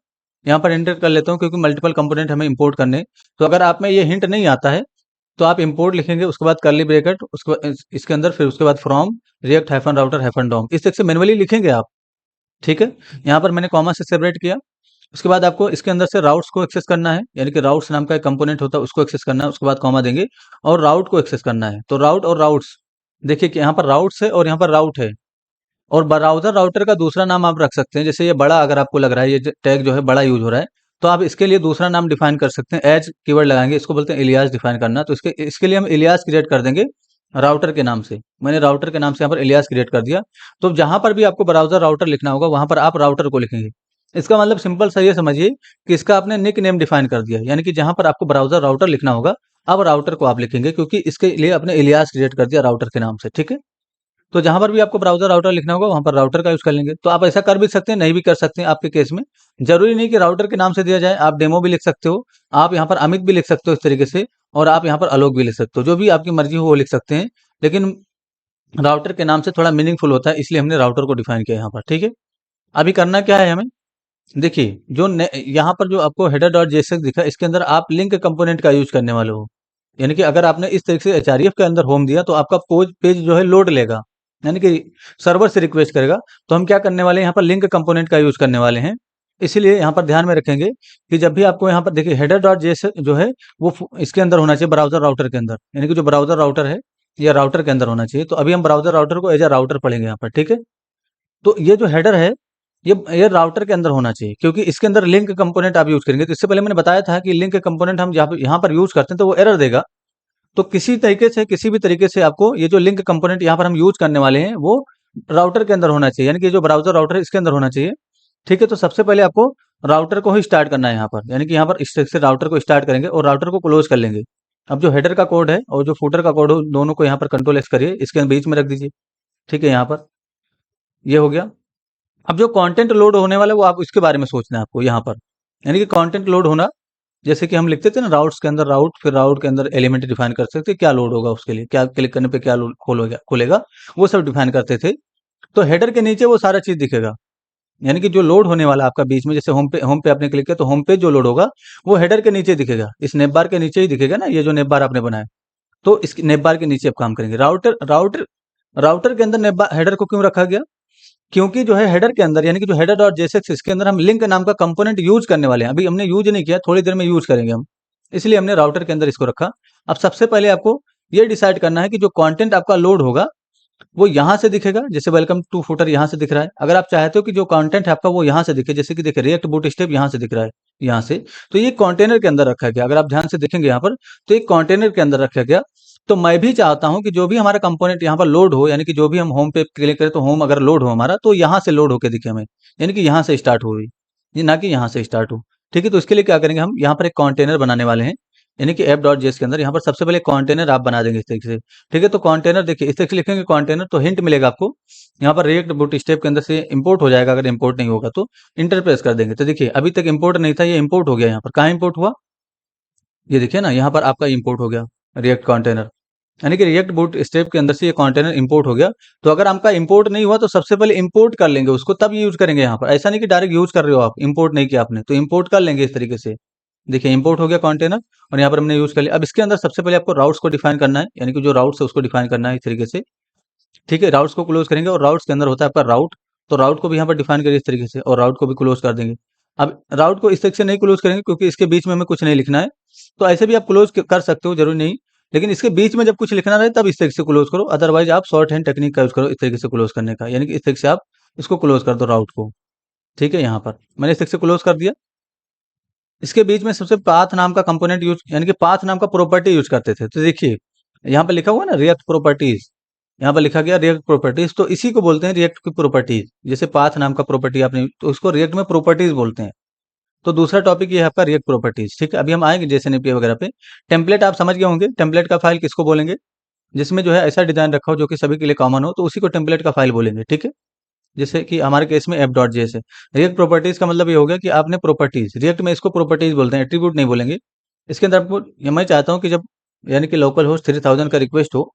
यहाँ पर एंटर कर लेता हूँ क्योंकि मल्टीपल कंपोनेंट हमें इंपोर्ट करने हैं। तो अगर आप में ये हिंट नहीं आता है तो आप इंपोर्ट लिखेंगे, उसके बाद कर्ली ब्रैकेट, उसके बाद इसके अंदर, फिर उसके बाद from react hyphen router hyphen dom, इस तरह से मैनुअली लिखेंगे आप। ठीक है, यहाँ पर मैंने कॉमा से सेपरेट किया। उसके बाद आपको इसके अंदर से राउट्स को एक्सेस करना है, यानी कि राउट्स नाम का एक कंपोनेंट होता है, उसको एक्सेस करना है। उसके बाद कॉमा देंगे और राउट को एक्सेस करना है। तो राउट और राउट्स, देखिए कि यहाँ पर राउट्स है और यहाँ पर राउट है। और ब्राउज़र राउटर का दूसरा नाम आप रख सकते हैं, जैसे ये बड़ा अगर आपको लग रहा है, ये टैग जो है बड़ा यूज़ हो रहा है, तो आप इसके लिए दूसरा नाम डिफाइन कर सकते हैं। एज कीवर्ड लगाएंगे, इसको बोलते हैं इलियास डिफाइन करना। तो इसके इसके लिए हम इलियास क्रिएट कर देंगे राउटर के नाम से। मैंने राउटर के नाम से यहाँ पर इलियास क्रिएट कर दिया। तो जहाँ पर भी आपको ब्राउज़र राउटर लिखना होगा वहाँ पर आप राउटर को लिखेंगे। इसका मतलब सिंपल सा ये समझिए कि इसका आपने निक नेम डिफाइन कर दिया, यानी कि जहाँ पर आपको ब्राउज़र राउटर लिखना होगा, अब राउटर को आप लिखेंगे, क्योंकि इसके लिए आपने इलियास क्रिएट कर दिया राउटर के नाम से। ठीक है, तो जहाँ पर भी आपको ब्राउज़र राउटर लिखना होगा वहाँ पर राउटर का यूज़ कर लेंगे। तो आप ऐसा कर भी सकते हैं, नहीं भी कर सकते हैं, आपके केस में। ज़रूरी नहीं कि राउटर के नाम से दिया जाए, आप डेमो भी लिख सकते हो, आप यहाँ पर अमित भी लिख सकते हो इस तरीके से, और आप यहाँ पर आलोक भी लिख सकते हो, जो भी आपकी मर्ज़ी हो वो लिख सकते हैं। लेकिन राउटर के नाम से थोड़ा मीनिंगफुल होता है, इसलिए हमने राउटर को डिफाइन किया यहाँ पर। ठीक है, अभी करना क्या है हमें, देखिए जो यहाँ पर जो आपको हेडर डॉट जेएसएक्स दिखा, इसके अंदर आप लिंक कंपोनेंट का यूज़ करने वाले हो। यानी कि अगर आपने इस तरीके से एचआरईएफ के अंदर होम दिया तो आपका पेज जो है लोड लेगा, यानी कि सर्वर से रिक्वेस्ट करेगा। तो हम क्या करने वाले हैं, यहाँ पर लिंक कंपोनेंट का यूज़ करने वाले हैं। इसीलिए यहाँ पर ध्यान में रखेंगे कि जब भी आपको यहाँ पर देखिए हेडर डॉट जेएसएक्स जो है वो इसके अंदर होना चाहिए, ब्राउज़र राउटर के अंदर, यानी कि जो ब्राउज़र राउटर है या राउटर के अंदर होना चाहिए। तो अभी हम ब्राउज़र राउटर को एज अ राउटर पढ़ेंगे यहाँ पर। ठीक है, तो ये जो हेडर है, ये राउटर के अंदर होना चाहिए, क्योंकि इसके अंदर लिंक कंपोनेंट आप यूज़ करेंगे। तो इससे पहले मैंने बताया था कि लिंक कंपोनेंट हम यहाँ पर यूज़ करते हैं तो वो एरर देगा। तो किसी तरीके से, किसी भी तरीके से आपको ये जो लिंक कंपोनेंट यहाँ पर हम यूज़ करने वाले हैं वो राउटर के अंदर होना चाहिए, यानी कि जो ब्राउज़र राउटर है इसके अंदर होना चाहिए। ठीक है, तो सबसे पहले आपको राउटर को ही स्टार्ट करना है यहाँ पर, यानी कि यहाँ पर इस तरह से राउटर को स्टार्ट करेंगे और राउटर को क्लोज कर लेंगे। अब जो हेडर का कोड है और जो फूटर का कोड है, दोनों को यहाँ पर कंट्रोल एस करिए, इसके बीच में रख दीजिए। ठीक है, यहाँ पर ये हो गया। अब जो कंटेंट लोड होने वाला है वो आप इसके बारे में सोचना है आपको यहाँ पर, यानी कि कंटेंट लोड होना, जैसे कि हम लिखते थे ना राउट्स के अंदर राउट, फिर राउट के अंदर एलिमेंट डिफाइन कर सकते, क्या लोड होगा उसके लिए, क्या क्लिक करने पे क्या खोलेगा, वो सब डिफाइन करते थे। तो हेडर के नीचे वो सारा चीज दिखेगा, यानी कि जो लोड होने वाला आपका बीच में, जैसे होम पे आपने क्लिक किया तो होम पेज जो लोड होगा वो हेडर के नीचे दिखेगा, इस नेप बार के नीचे ही दिखेगा ना, ये जो नेप बार आपने बनाया। तो इस नेप बार के नीचे आप काम करेंगे। राउटर राउटर राउटर के अंदर नेप बार हेडर को क्यों रखा गया, क्योंकि जो है हेडर के अंदर, यानी कि जो हेडर डॉट जेएसएक्स, इसके अंदर हम लिंक नाम का कंपोनेंट यूज करने वाले हैं। अभी हमने यूज नहीं किया, थोड़ी देर में यूज करेंगे हम, इसलिए हमने राउटर के अंदर इसको रखा। अब सबसे पहले आपको ये डिसाइड करना है कि जो कंटेंट आपका लोड होगा वो यहाँ से दिखेगा, जैसे वेलकम टू फुटर यहाँ से दिख रहा है। अगर आप चाहते हो कि जो कंटेंट है आपका वो यहाँ से दिखे, जैसे कि देखिए रिएक्ट बूट स्टेप यहाँ से दिख रहा है, यहाँ से, तो ये कंटेनर के अंदर रखा गया। अगर आप ध्यान से देखेंगे यहाँ पर, तो एक कंटेनर के अंदर रखा गया। तो मैं भी चाहता हूं कि जो भी हमारा कंपोनेंट यहाँ पर लोड हो, यानी कि जो भी हम होम पे क्लिक करें तो होम अगर लोड हो हमारा, तो यहाँ से लोड होके दिखे हमें, यानी कि यहाँ से स्टार्ट हो, ये ना कि यहाँ से स्टार्ट हो। ठीक है, तो इसके लिए क्या करेंगे, हम यहाँ पर एक कंटेनर बनाने वाले हैं, यानी कि app.js के अंदर यहाँ पर सबसे पहले कंटेनर आप बना देंगे इस तरीके से। ठीक है, तो कंटेनर देखिए इस तरीके से लिखेंगे कंटेनर, तो हिंट मिलेगा आपको यहाँ पर रिएक्ट बूट स्टेप के अंदर से इंपोर्ट हो जाएगा। अगर इंपोर्ट नहीं होगा तो इंटर प्रेस कर देंगे। तो देखिए अभी तक इंपोर्ट नहीं था, ये इंपोर्ट हो गया। यहाँ पर कहाँ इंपोर्ट हुआ, ये देखिए ना, यहाँ पर आपका इंपोर्ट हो गया रिएक्ट कंटेनर, यानी कि रिएक्ट बूट स्टेप के अंदर से ये कंटेनर इंपोर्ट हो गया। तो अगर आपका इंपोर्ट नहीं हुआ तो सबसे पहले इंपोर्ट कर लेंगे उसको, तब यूज करेंगे यहाँ पर। ऐसा नहीं कि डायरेक्ट यूज कर रहे हो आप, इंपोर्ट नहीं किया आपने तो इंपोर्ट कर लेंगे इस तरीके से। देखिए इंपोर्ट हो गया कंटेनर और यहाँ पर हमने यूज कर लिया। अब इसके अंदर सबसे पहले आपको राउट्स को डिफाइन करना है, यानी कि जो राउट्स है उसको डिफाइन करना है इस तरीके से। ठीक है, राउट्स को क्लोज करेंगे और राउट्स के अंदर होता है आपका राउट, तो राउट को भी यहाँ पर डिफाइन करिए इस तरीके से और राउट को भी क्लोज कर देंगे। अब राउट को इस तरीके से नहीं क्लोज करेंगे क्योंकि इसके बीच में हमें कुछ नहीं लिखना है, तो ऐसे भी आप क्लोज कर सकते हो, जरूरी नहीं। लेकिन इसके बीच में जब कुछ लिखना रहे तब इस तरीके से क्लोज करो, अदरवाइज आप शॉर्ट हैंड टेक्निक का यूज करो इस तरीके से क्लोज करने का, यानी कि इस तरीके से आप इसको क्लोज कर दो राउट को। ठीक है, यहाँ पर मैंने इस तरीके से क्लोज कर दिया। इसके बीच में सबसे पाथ नाम का कंपोनेंट यूज, यानी कि पाथ नाम का प्रॉपर्टी यूज करते थे। तो देखिए यहाँ पर लिखा हुआ है ना रिएक्ट प्रॉपर्टीज, यहाँ पर लिखा गया रिएक्ट प्रॉपर्टीज, तो इसी को बोलते हैं रिएक्ट की प्रॉपर्टीज। जैसे पाथ नाम का प्रॉपर्टी आपने, तो उसको रिएक्ट में प्रॉपर्टीज बोलते हैं। तो दूसरा टॉपिक ये है आपका रिएक्ट प्रॉपर्टीज। ठीक है, अभी हम आएंगे जेसन एपीआई वगैरह पे। टेम्पलेट आप समझ गए होंगे, टेम्पलेट का फाइल किसको बोलेंगे, जिसमें जो है ऐसा डिजाइन रखा हो जो कि सभी के लिए कॉमन हो, तो उसी को टेम्पलेट का फाइल बोलेंगे। ठीक है, जैसे कि हमारे केस में app.js है। रिएक्ट प्रॉपर्टीज का मतलब ये हो गया कि आपने प्रॉपर्टीज, रिएक्ट में इसको प्रॉपर्टीज बोलते हैं, एट्रीब्यूट नहीं बोलेंगे। इसके अंदर आपको, ये मैं चाहता हूँ कि जब यानी कि लोकल होस्ट 3000 का रिक्वेस्ट हो,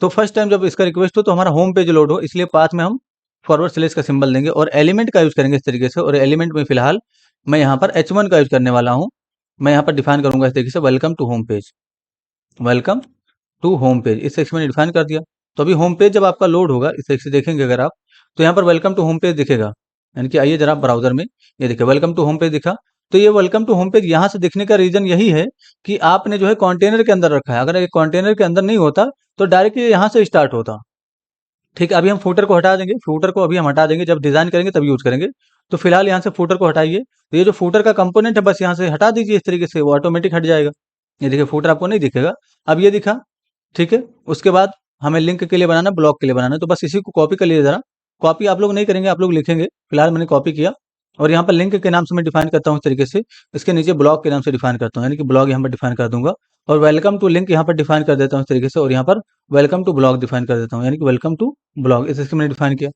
तो फर्स्ट टाइम जब इसका रिक्वेस्ट हो तो हमारा होम पेज लोड हो, इसलिए पाथ में हम फॉरवर्ड स्लेश का सिंबल देंगे और एलिमेंट का यूज करेंगे इस तरीके से। और एलिमेंट में फिलहाल मैं यहाँ पर h1 का यूज करने वाला हूँ। मैं यहाँ पर डिफाइन करूंगा इस तरीके से, welcome to home page, welcome to home page, इस सेक्शन में डिफाइन कर दिया। तो अभी होम पेज जब आपका लोड होगा इस तरीके से देखेंगे अगर आप, तो यहाँ पर वेलकम टू होम पेज दिखेगा। यानी कि आइए जरा ब्राउजर में, ये देखिए वेलकम टू होम पेज दिखा। तो ये वेलकम टू होम पेज यहाँ से दिखने का रीजन यही है कि आपने जो है कंटेनर के अंदर रखा है। अगर ये कंटेनर के अंदर नहीं होता तो डायरेक्ट ये यहाँ से स्टार्ट होता। ठीक है, अभी हम फूटर को हटा देंगे, फूटर को अभी हम हटा देंगे, जब डिजाइन करेंगे तब यूज करेंगे। तो फिलहाल यहाँ से फूटर को हटाइए, तो ये जो फूटर का कंपोनेंट है बस यहाँ से हटा दीजिए इस तरीके से, वो ऑटोमेटिक हट जाएगा। ये देखिए फूटर आपको नहीं दिखेगा, अब ये दिखा। ठीक है, उसके बाद हमें लिंक के लिए बनाना, ब्लॉक के लिए बनाना है, तो बस इसी को कॉपी कर लीजिए जरा। कॉपी आप लोग नहीं करेंगे, आप लोग लिखेंगे। फिलहाल मैंने कॉपी किया और यहाँ पर लिंक के नाम से मैं डिफाइन करता हूँ इस तरीके से। इसके नीचे ब्लॉक के नाम से डिफाइन करता हूँ, यानी कि ब्लॉग यहाँ पर डिफाइन कर दूंगा। और वेलकम टू लिंक यहाँ पर डिफाइन कर देता हूँ इस तरीके से, और यहाँ पर वेलकम टू ब्लॉग डिफाइन कर देता हूँ, यानी कि वेलकम टू ब्लॉग, इस मैंने डिफाइन किया।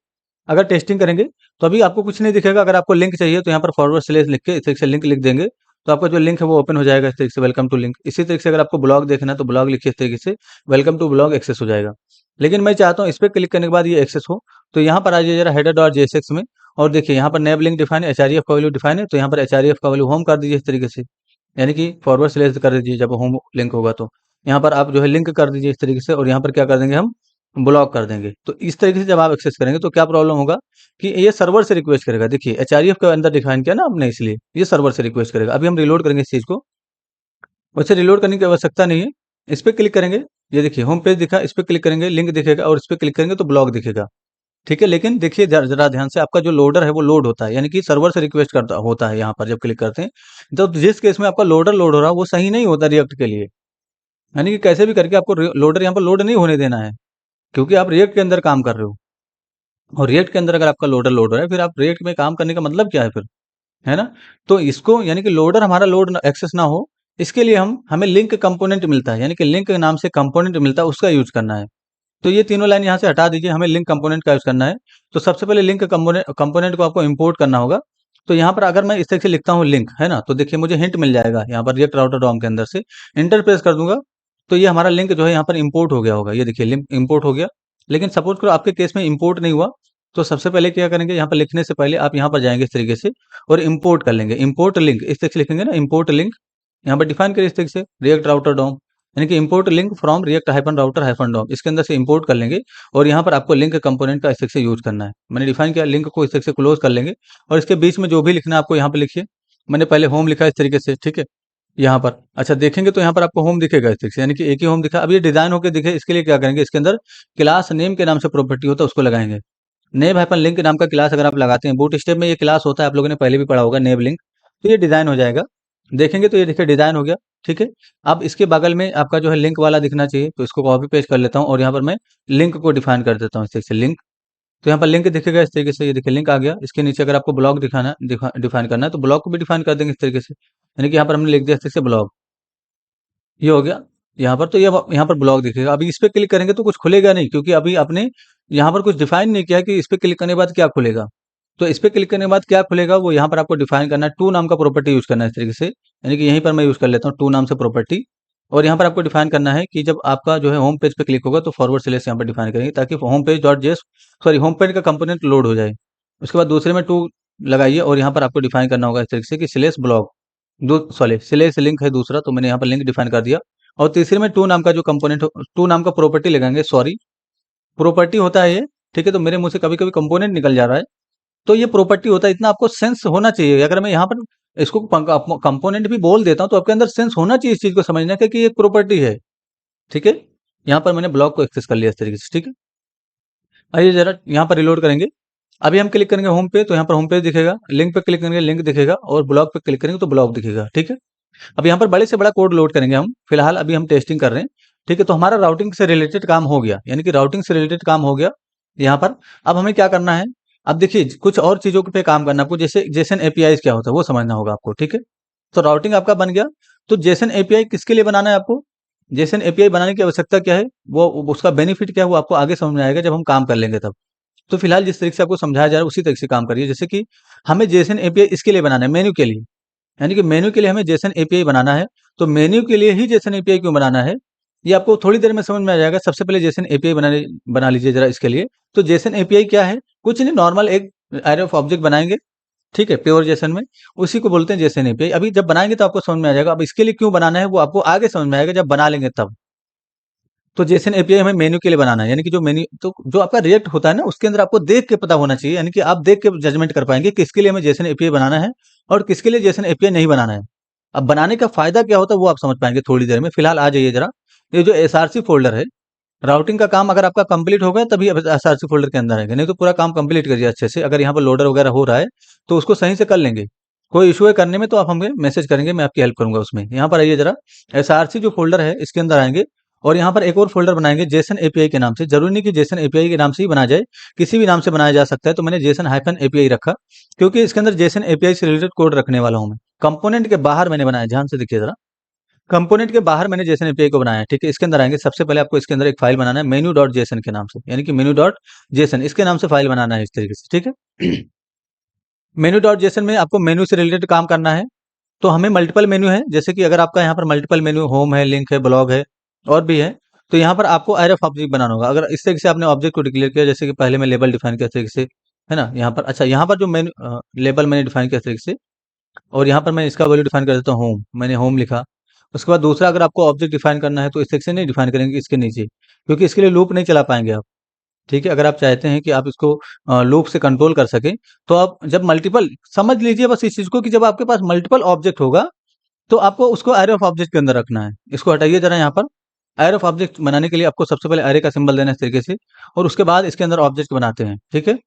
अगर टेस्टिंग करेंगे तो अभी आपको कुछ नहीं दिखेगा। अगर आपको लिंक चाहिए तो यहाँ पर फॉरवर्ड स्लेश लिख के इस तरीके से लिंक लिख देंगे, तो आपका जो लिंक है वो ओपन हो जाएगा इस तरीके से, वेलकम टू लिंक। इसी तरीके से अगर आपको ब्लॉग देखना है तो ब्लॉग लिखिए इस तरीके से, वेलकम टू ब्लॉग एक्सेस हो जाएगा। लेकिन मैं चाहता हूँ इस पर क्लिक करने के बाद ये एक्सेस हो, तो यहाँ पर आ जाइए जरा हेडर डॉट जेएसएक्स में, और देखिए यहाँ पर नेब लिंक डिफाइन है, एचआरईएफ का वैल्यू डिफाइन है, तो यहाँ पर एचआरईएफ का वैल्यू होम कर दीजिए इस तरीके से, यानी कि फॉरवर्ड स्लेश कर दीजिए जब होम लिंक होगा। तो यहाँ पर आप जो है लिंक कर दीजिए इस तरीके से, और यहाँ पर क्या कर देंगे हम, ब्लॉक कर देंगे। तो इस तरीके से जब आप एक्सेस करेंगे तो क्या प्रॉब्लम होगा कि ये सर्वर से रिक्वेस्ट करेगा। देखिए एचआरईएफ के अंदर डिफाइन किया ना आपने, इसलिए ये सर्वर से रिक्वेस्ट करेगा। अभी हम रिलोड करेंगे इस चीज को, वैसे रिलोड करने की आवश्यकता नहीं है। इस पे क्लिक करेंगे, ये देखिए होम पेज दिखा, इस पे क्लिक करेंगे लिंक दिखेगा, और इस पे क्लिक करेंगे तो ब्लॉग दिखेगा। ठीक है, लेकिन देखिए जरा ध्यान से, आपका जो लोडर है वो लोड होता है, यानी कि सर्वर से रिक्वेस्ट करता होता है यहाँ पर जब क्लिक करते हैं। तो जिस केस में आपका लोडर लोड हो रहा है वो सही नहीं होता रिएक्ट के लिए, यानी कि कैसे भी करके आपको लोडर यहाँ पर लोड नहीं होने देना है, क्योंकि आप रिएक्ट के अंदर काम कर रहे हो। और रिएक्ट के अंदर अगर आपका लोडर लोड हो रहा है, फिर आप रिएक्ट में काम करने का मतलब क्या है फिर, है ना। तो इसको यानी कि लोडर हमारा लोड एक्सेस ना हो, इसके लिए हमें लिंक कंपोनेंट मिलता है, यानी कि लिंक के नाम से कंपोनेंट मिलता है, उसका यूज करना है। तो ये तीनों लाइन यहाँ से हटा दीजिए, हमें लिंक कंपोनेंट का यूज करना है। तो सबसे पहले लिंक कंपोनेंट को आपको इंपोर्ट करना होगा। तो यहाँ पर अगर मैं इस तरह से लिखता हूँ लिंक, है ना, तो देखिए मुझे हिंट मिल जाएगा यहाँ पर रिएक्ट राउटर डॉम के अंदर से, इंटर प्रेस कर दूंगा तो ये हमारा लिंक जो है यहाँ पर इंपोर्ट हो गया होगा। ये देखिए लिंक इंपोर्ट हो गया। लेकिन सपोज करो आपके केस में इंपोर्ट नहीं हुआ, तो सबसे पहले क्या करेंगे, यहाँ पर लिखने से पहले आप यहाँ पर जाएंगे इस तरीके से और इंपोर्ट कर लेंगे, इंपोर्ट लिंक इस तरीके से लिखेंगे ना, इंपोर्ट लिंक यहाँ पर डिफाइन करिए इस तरीके से, रिएक्ट राउटर डॉम, यानी कि import link from react hyphen router hyphen dom, इसके अंदर से इंपोर्ट कर लेंगे। और यहाँ पर आपको लिंक कंपोनेंट का इस तरीके से यूज करना है। मैंने डिफाइन किया, लिंक को इस तरीके से क्लोज कर लेंगे, और इसके बीच में जो भी लिखना है आपको यहाँ पे लिखिए। मैंने पहले होम लिखा इस तरीके से, ठीक है, यहाँ पर अच्छा देखेंगे तो यहाँ पर आपको होम दिखेगा इस तरीके से, यानी कि एक ही होम दिखा। अब ये डिजाइन होकर दिखे, इसके लिए क्या करेंगे, इसके अंदर क्लास नेम के नाम से प्रॉपर्टी होता है, उसको लगाएंगे। नेम हाइफन लिंक नाम का क्लास अगर आप लगाते हैं, बूट स्टेप में ये क्लास होता है, आप लोगों ने पहले भी पढ़ा होगा नेम लिंक, तो ये डिजाइन हो जाएगा। देखेंगे तो ये देखिए डिजाइन हो गया। ठीक है, अब इसके बगल में आपका जो है लिंक वाला दिखना चाहिए, तो इसको कॉपी पेस्ट कर लेता हूँ और यहाँ पर मैं लिंक को डिफाइन कर देता हूँ इस तरीके से, लिंक। तो यहाँ पर लिंक दिखेगा इस तरीके से, ये देखिए लिंक आ गया। इसके नीचे अगर आपको ब्लॉग दिखाना डिफाइन करना है तो ब्लॉग को भी डिफाइन कर देंगे इस तरीके से, यानी कि यहाँ पर हमने लिख दिया इस तरीके से ब्लॉग, ये हो गया। यहाँ पर तो ये यहाँ पर ब्लॉग दिखेगा। अभी इस पे क्लिक करेंगे तो कुछ खुलेगा नहीं, क्योंकि अभी आपने यहाँ पर कुछ डिफाइन नहीं किया कि इस पे क्लिक करने के बाद क्या खुलेगा। तो इस पे क्लिक करने के बाद क्या खुलेगा वो यहाँ पर आपको डिफाइन करना है, टू नाम का प्रॉपर्टी यूज करना है इस तरीके से, यानी कि यहीं पर मैं यूज कर लेता हूँ टू नाम से प्रॉपर्टी। और यहाँ पर आपको डिफाइन करना है कि जब आपका जो है होम पेज पे क्लिक होगा तो फॉरवर्ड स्लैश यहाँ पर डिफाइन करेंगे, ताकि home page dot JS sorry home page का कंपोनेंट लोड हो जाए। उसके बाद दूसरे में टू लगाइए, और यहाँ पर आपको डिफाइन करना होगा इस तरीके से कि स्लैश ब्लॉग, दो सॉरी स्लैश लिंक है दूसरा, तो मैंने यहाँ पर लिंक डिफाइन कर दिया। और तीसरे में टू नाम का जो कंपोनेंट, टू नाम का प्रॉपर्टी लगाएंगे, सॉरी प्रॉपर्टी होता है ये। ठीक है, तो मेरे मुंह से कभी कभी कंपोनेंट निकल जा रहा है, तो ये प्रॉपर्टी होता है, इतना आपको सेंस होना चाहिए। अगर मैं यहाँ पर इसको कंपोनेंट भी बोल देता हूँ तो आपके अंदर सेंस होना चाहिए इस चीज को समझने का कि ये प्रॉपर्टी है। ठीक है, यहाँ पर मैंने ब्लॉक को एक्सेस कर लिया इस तरीके से। ठीक है, आइए जरा यहाँ पर रिलोड करेंगे। अभी हम क्लिक करेंगे होम पे, तो यहाँ पर होम पेज दिखेगा, लिंक पे क्लिक करेंगे लिंक दिखेगा, और ब्लॉग पे क्लिक करेंगे तो ब्लॉग दिखेगा। ठीक है, अब यहाँ पर बड़े से बड़ा कोड लोड करेंगे हम, फिलहाल अभी हम टेस्टिंग कर रहे हैं। ठीक है, तो हमारा राउटिंग से रिलेटेड काम हो गया, यानी कि राउटिंग से रिलेटेड काम हो गया यहाँ पर। अब हमें क्या करना है, अब देखिए कुछ और चीज़ों पे काम करना आपको, जैसे जेसन एपीआईज़ क्या होता है वो समझना होगा आपको, ठीक है? तो राउटिंग आपका बन गया, तो जेसन एपीआई किसके लिए बनाना है आपको? जेसन एपीआई बनाने की आवश्यकता क्या है? वो उसका बेनिफिट क्या है वो आपको आगे समझ में आएगा जब हम काम कर लेंगे तब। तो फिलहाल जिस तरीके से आपको समझाया जा रहा है उसी तरीके से काम करिए। जैसे कि हमें जेसन एपीआई इसके लिए बनाना है, मेन्यू के लिए। यानी कि मेन्यू के लिए हमें जेसन एपीआई बनाना है, तो मेन्यू के लिए ही जेसन एपीआई क्यों बनाना है, ये आपको थोड़ी देर में समझ में आ जाएगा। सबसे पहले जेसन एपीआई बना लीजिए ज़रा इसके लिए। तो जेसन एपीआई क्या है? कुछ नहीं, नॉर्मल एक अरे ऑफ ऑब्जेक्ट बनाएँगे, ठीक है? प्योर जेसन में, उसी को बोलते हैं जेसन एपीआई। अभी जब बनाएँगे तो आपको समझ में आ जाएगा। अब इसके लिए क्यों बनाना है वो आपको आगे समझ में आएगा जब बना लेंगे तब। तो जेसन एपीआई हमें मेन्यू के लिए बनाना है, यानी कि जो मेन्यू तो जो आपका रिएक्ट होता है ना उसके अंदर आपको देख के पता होना चाहिए, यानी कि आप देख के जजमेंट कर पाएंगे किसके लिए हमें जेसन एपीआई बनाना है और किसके लिए जेसन एपीआई नहीं बनाना है। अब बनाने का फायदा क्या होता है वो आप समझ पाएंगे थोड़ी देर में। फिलहाल आ जाइए जरा, ये जो एसआरसी फोल्डर है, राउटिंग का काम अगर आपका कंप्लीट हो गया तभी अब एसआरसी फोल्डर के अंदर आएंगे, नहीं तो पूरा काम कंप्लीट करिए अच्छे से। अगर यहाँ पर लोडर वगैरह हो रहा है तो उसको सही से कर लेंगे। कोई इशू है करने में तो आप हमें मैसेज करेंगे, मैं आपकी हेल्प करूंगा उसमें। यहाँ पर आइए जरा, एसआरसी जो फोल्डर है इसके अंदर आएंगे और यहाँ पर एक और फोल्डर बनाएंगे जेसन एपीआई के नाम से। जरूरी नहीं कि जेसन एपीआई के नाम से ही बनाया जाए, किसी भी नाम से बनाया जा सकता है। तो मैंने जेसन हाइफन एपीआई रखा क्योंकि इसके अंदर जेसन एपीआई से रिलेटेड कोड रखने वाला हूँ मैं। कंपोनेंट के बाहर मैंने बनाया, ध्यान से देखिए जरा। कंपोनेंट के बाहर मैंने जेसन एपीआई को बनाया है, ठीक है? इसके अंदर आएंगे, सबसे पहले आपको इसके अंदर एक फाइल बनाना है मेन्यू डॉट जेसन के नाम से, यानी कि मेन्यू डॉट जेसन इसके नाम से फाइल बनाना है इस तरीके से, ठीक है? मेन्यू डॉट जेसन में आपको मेन्यू से रिलेटेड काम करना है। तो हमें मल्टीपल मेन्यू है, जैसे कि अगर आपका यहाँ पर मल्टीपल मेन्यू, होम है, लिंक है, ब्लॉग है और भी है, तो यहाँ पर आपको एरे ऑफ ऑब्जेक्ट बनाना होगा। अगर इस तरीके से आपने ऑब्जेक्ट को डिक्लेयर किया, जैसे कि पहले मैं लेबल डिफाइन किया इस तरीके से, है ना? यहाँ पर अच्छा, यहाँ पर जो मेन्यू लेबल मैंने डिफाइन किया इस तरीके से, और यहाँ पर मैं इसका वैल्यू डिफाइन कर देता हूँ होम, मैंने होम लिखा। उसके बाद दूसरा अगर आपको ऑब्जेक्ट डिफाइन करना है तो इस तरीके से नहीं डिफाइन करेंगे, इसके नीचे, क्योंकि इसके लिए लूप नहीं चला पाएंगे आप, ठीक है? अगर आप चाहते हैं कि आप इसको लूप से कंट्रोल कर सकें, तो आप जब मल्टीपल, समझ लीजिए बस इस चीज़ को कि जब आपके पास मल्टीपल ऑब्जेक्ट होगा तो आपको उसको एरे ऑफ ऑब्जेक्ट के अंदर रखना है। इसको हटाइए जरा यहाँ पर। एरे ऑफ ऑब्जेक्ट बनाने के लिए आपको सबसे पहले एरे का सिंबल देना है इस तरीके से, और उसके बाद इसके अंदर ऑब्जेक्ट बनाते हैं, ठीक है?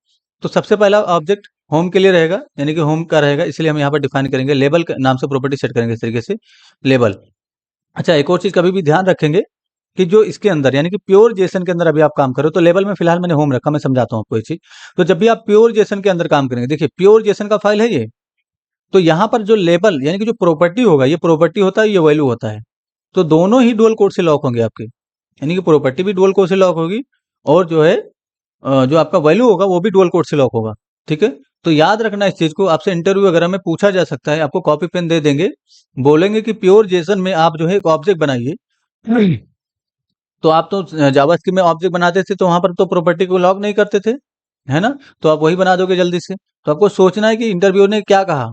तो सबसे पहला ऑब्जेक्ट होम के लिए रहेगा, यानी कि होम का रहेगा, इसलिए हम यहाँ पर डिफाइन करेंगे लेबल के नाम से प्रॉपर्टी सेट करेंगे इस तरीके से, लेबल। अच्छा, एक और चीज़ कभी भी ध्यान रखेंगे कि जो इसके अंदर, यानी कि प्योर जेसन के अंदर अभी आप काम करो, तो लेबल में फिलहाल मैंने होम रखा, मैं समझाता हूँ आपको ये चीज़। तो जब भी आप प्योर जेसन के अंदर काम करेंगे, देखिए प्योर जेसन का फाइल है ये, तो यहाँ पर जो लेबल यानी कि जो प्रॉपर्टी होगा, ये प्रॉपर्टी होता है, ये वैल्यू होता है। तो दोनों ही डुअल कोड से लॉक होंगे आपके, यानी कि प्रॉपर्टी भी डुअल कोड से लॉक होगी और जो है जो आपका वैल्यू होगा वो भी डुअल कोड से लॉक होगा, ठीक है? तो याद रखना इस चीज़ को, आपसे इंटरव्यू वगैरह में पूछा जा सकता है, आपको कॉपी पेन दे देंगे, बोलेंगे कि प्योर जेसन में आप जो है एक ऑब्जेक्ट बनाइए। तो आप तो जावास्क्रिप्ट में ऑब्जेक्ट बनाते थे तो वहाँ पर तो प्रॉपर्टी को लॉक नहीं करते थे, है ना? तो आप वही बना दोगे जल्दी से। तो आपको सोचना है कि इंटरव्यूअर ने क्या कहा।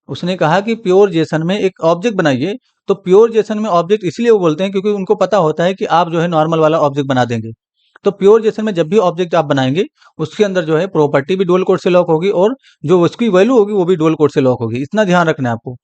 उसने कहा कि प्योर जेसन में एक ऑब्जेक्ट बनाइए, तो प्योर जेसन में ऑब्जेक्ट इसलिए वो बोलते हैं क्योंकि उनको पता होता है कि आप जो है नॉर्मल वाला ऑब्जेक्ट बना देंगे। तो प्योर जेसन में जब भी ऑब्जेक्ट आप बनाएँगे, उसके अंदर जो है प्रॉपर्टी भी डुअल कोड से लॉक होगी और जो उसकी वैल्यू होगी वो भी डुअल कोड से लॉक होगी। इतना ध्यान रखना है आपको।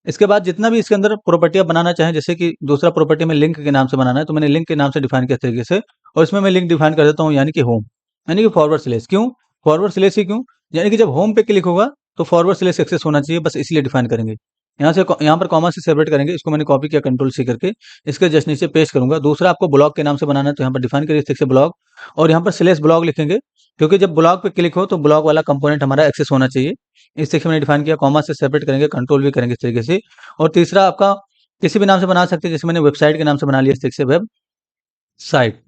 इसके बाद जितना भी इसके अंदर प्रॉपर्टी आप बनाना चाहें, जैसे कि दूसरा प्रॉपर्टी में लिंक के नाम से बनाना है, तो मैंने लिंक के नाम से डिफाइन किया इस तरीके से, और इसमें मैं लिंक डिफाइन कर देता हूँ, यानी कि होम, यानी कि फॉरवर्ड स्लैश। क्यों फॉरवर्ड स्लैश ही क्यों? यानी कि जब होम पे क्लिक होगा तो फॉरवर्ड स्लैश सक्सेस होना चाहिए, बस इसलिए डिफाइन करेंगे। यहाँ पर कॉमा से सेपरेट करेंगे, इसको मैंने कॉपी किया कंट्रोल सी करके, इसके जस्ट नीचे पेस्ट करूंगा। दूसरा आपको ब्लॉग के नाम से बनाना है, तो यहाँ पर डिफाइन करिए इस तरीके से ब्लॉग, और यहाँ पर स्लैश ब्लॉग लिखेंगे, क्योंकि जब ब्लॉग पे क्लिक हो तो ब्लॉग वाला कंपोनेंट हमारा एक्सेस होना चाहिए। इस तरीके से मैंने डिफाइन किया, कॉमा से सेपरेट करेंगे, कंट्रोल भी करेंगे इस तरीके से। और तीसरा आपका किसी भी नाम से बना सकते हैं, जैसे मैंने वेबसाइट के नाम से बना लिया इस तरीके से, वेबसाइट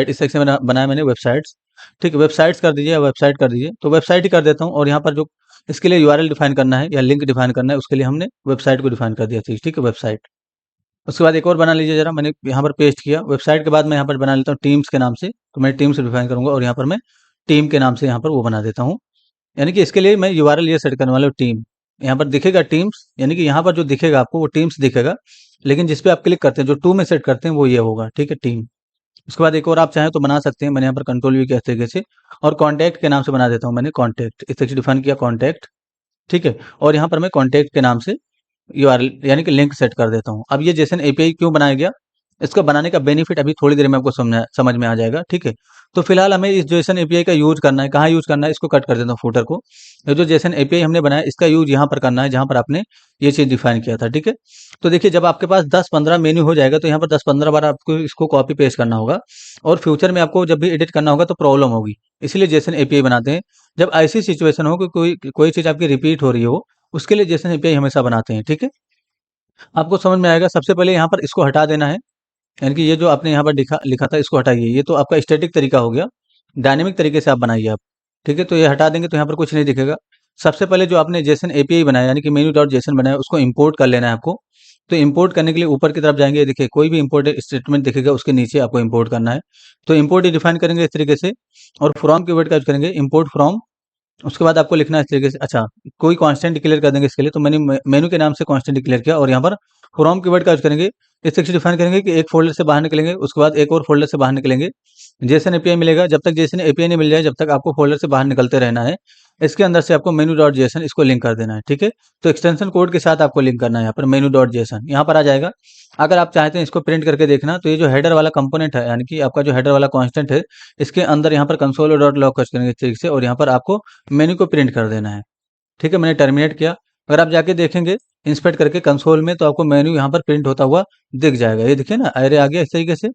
इस तरीके से बनाया मैंने वेबसाइट्स, ठीक है? वेबसाइट्स कर दीजिए या वेबसाइट कर दीजिए, तो वेबसाइट ही कर देता हूँ। और यहाँ पर जो इसके लिए यूआरएल डिफाइन करना है या लिंक डिफाइन करना है, उसके लिए हमने वेबसाइट को डिफाइन कर दिया, ठीक है? वेबसाइट। उसके बाद एक और बना लीजिए जरा, मैंने यहाँ पर पेस्ट किया वेबसाइट के बाद मैं यहाँ पर बना लेता हूँ टीम्स के नाम से, तो मैं टीम्स डिफाइन करूंगा और यहाँ पर मैं टीम के नाम से यहाँ पर वो बना देता हूँ। यानी कि इसके लिए मैं यूआरएल ये सेट करने वाला हूँ टीम। यहाँ पर दिखेगा टीम्स, यानी कि यहाँ पर जो दिखेगा आपको वो टीम्स दिखेगा, लेकिन जिस पे आप क्लिक करते हैं जो टू में सेट करते हैं वो ये होगा, ठीक है? टीम। उसके बाद एक और आप चाहें तो बना सकते हैं, मैंने यहाँ पर कंट्रोल भी किया इस तरीके से, और कॉन्टैक्ट के नाम से बना देता हूँ मैंने, कॉन्टैक्ट इस तरीके से डिफाइन किया कॉन्टैक्ट, ठीक है? और यहाँ पर मैं कॉन्टैक्ट के नाम से यूआरएल यानी कि लिंक सेट कर देता हूँ। अब ये जेसन एपीआई क्यों बनाया गया? इसको बनाने का बेनिफिट अभी थोड़ी देर में आपको समझ में आ जाएगा, ठीक है। तो फिलहाल हमें इस जेसन एपीआई का यूज करना है, कहाँ यूज करना है, इसको कट कर देता हूँ फूटर को। ये जो जेसन एपीआई हमने बनाया इसका यूज यहाँ पर करना है जहाँ पर आपने ये चीज डिफाइन किया था, ठीक है। तो देखिए जब आपके पास 10-15 मेन्यू हो जाएगा तो यहाँ पर 10-15 बार आपको इसको कॉपी पेस्ट करना होगा, और फ्यूचर में आपको जब भी एडिट करना होगा तो प्रॉब्लम होगी, इसलिए जेसन एपीआई बनाते हैं। जब ऐसी सिचुएशन हो कि कोई कोई चीज आपकी रिपीट हो रही हो, उसके लिए जेसन एपीआई हमेशा बनाते हैं, ठीक है। आपको समझ में आएगा। सबसे पहले यहाँ पर इसको हटा देना है, यानी कि ये जो आपने यहाँ पर लिखा लिखा था इसको हटाइए। ये तो आपका स्टैटिक तरीका हो गया, डायनेमिक तरीके से आप बनाइए आप, ठीक है। तो ये हटा देंगे तो यहाँ पर कुछ नहीं दिखेगा। सबसे पहले जो आपने जेसन एपीआई बनाया यानी कि मेन्यू डॉट जेसन बनाया उसको इंपोर्ट कर लेना है आपको। तो इंपोर्ट करने के लिए ऊपर की तरफ जाएंगे, देखिए कोई भी इंपोर्ट स्टेटमेंट दिखेगा उसके नीचे आपको इंपोर्ट करना है। तो इंपोर्ट डिफाइन करेंगे इस तरीके से, और फ्रॉम कीवर्ड का यूज करेंगे, इंपोर्ट फ्रॉम। उसके बाद आपको लिखना है इस तरीके से, अच्छा कोई कांस्टेंट डिक्लेयर कर देंगे इसके लिए, तो मैंने मेनू के नाम से कांस्टेंट डिक्लेयर किया, और यहाँ पर फ्रॉम कीवर्ड का यूज करेंगे। इस तरीके से डिफाइन करेंगे कि एक फोल्डर से बाहर निकलेंगे, उसके बाद एक और फोल्डर से बाहर निकलेंगे। जेसन एपीआई मिलेगा, जब तक जेसन एपीआई नहीं मिल जाए जब तक आपको फोल्डर से बाहर निकलते रहना है। इसके अंदर से आपको मेनू डॉट जेसन इसको लिंक कर देना है, ठीक है। तो एक्सटेंशन कोड के साथ आपको लिंक करना है, यहाँ पर मेनू डॉट जेसन यहाँ पर आ जाएगा। अगर आप चाहते हैं इसको प्रिंट करके देखना, तो ये जो हेडर वाला कंपोनेंट है यानी कि आपका जो हेडर वाला कांस्टेंट है, इसके अंदर यहाँ पर कंसोल डॉट लॉग करेंगे इस तरीके से, और यहाँ पर आपको मेन्यू को प्रिंट कर देना है, ठीक है। मैंने टर्मिनेट किया। अगर आप जाके देखेंगे इंस्पेक्ट करके कंसोल में, तो आपको मेन्यू यहाँ पर प्रिंट होता हुआ दिख जाएगा। ये देखिए ना, अरे आ गया इस तरीके से,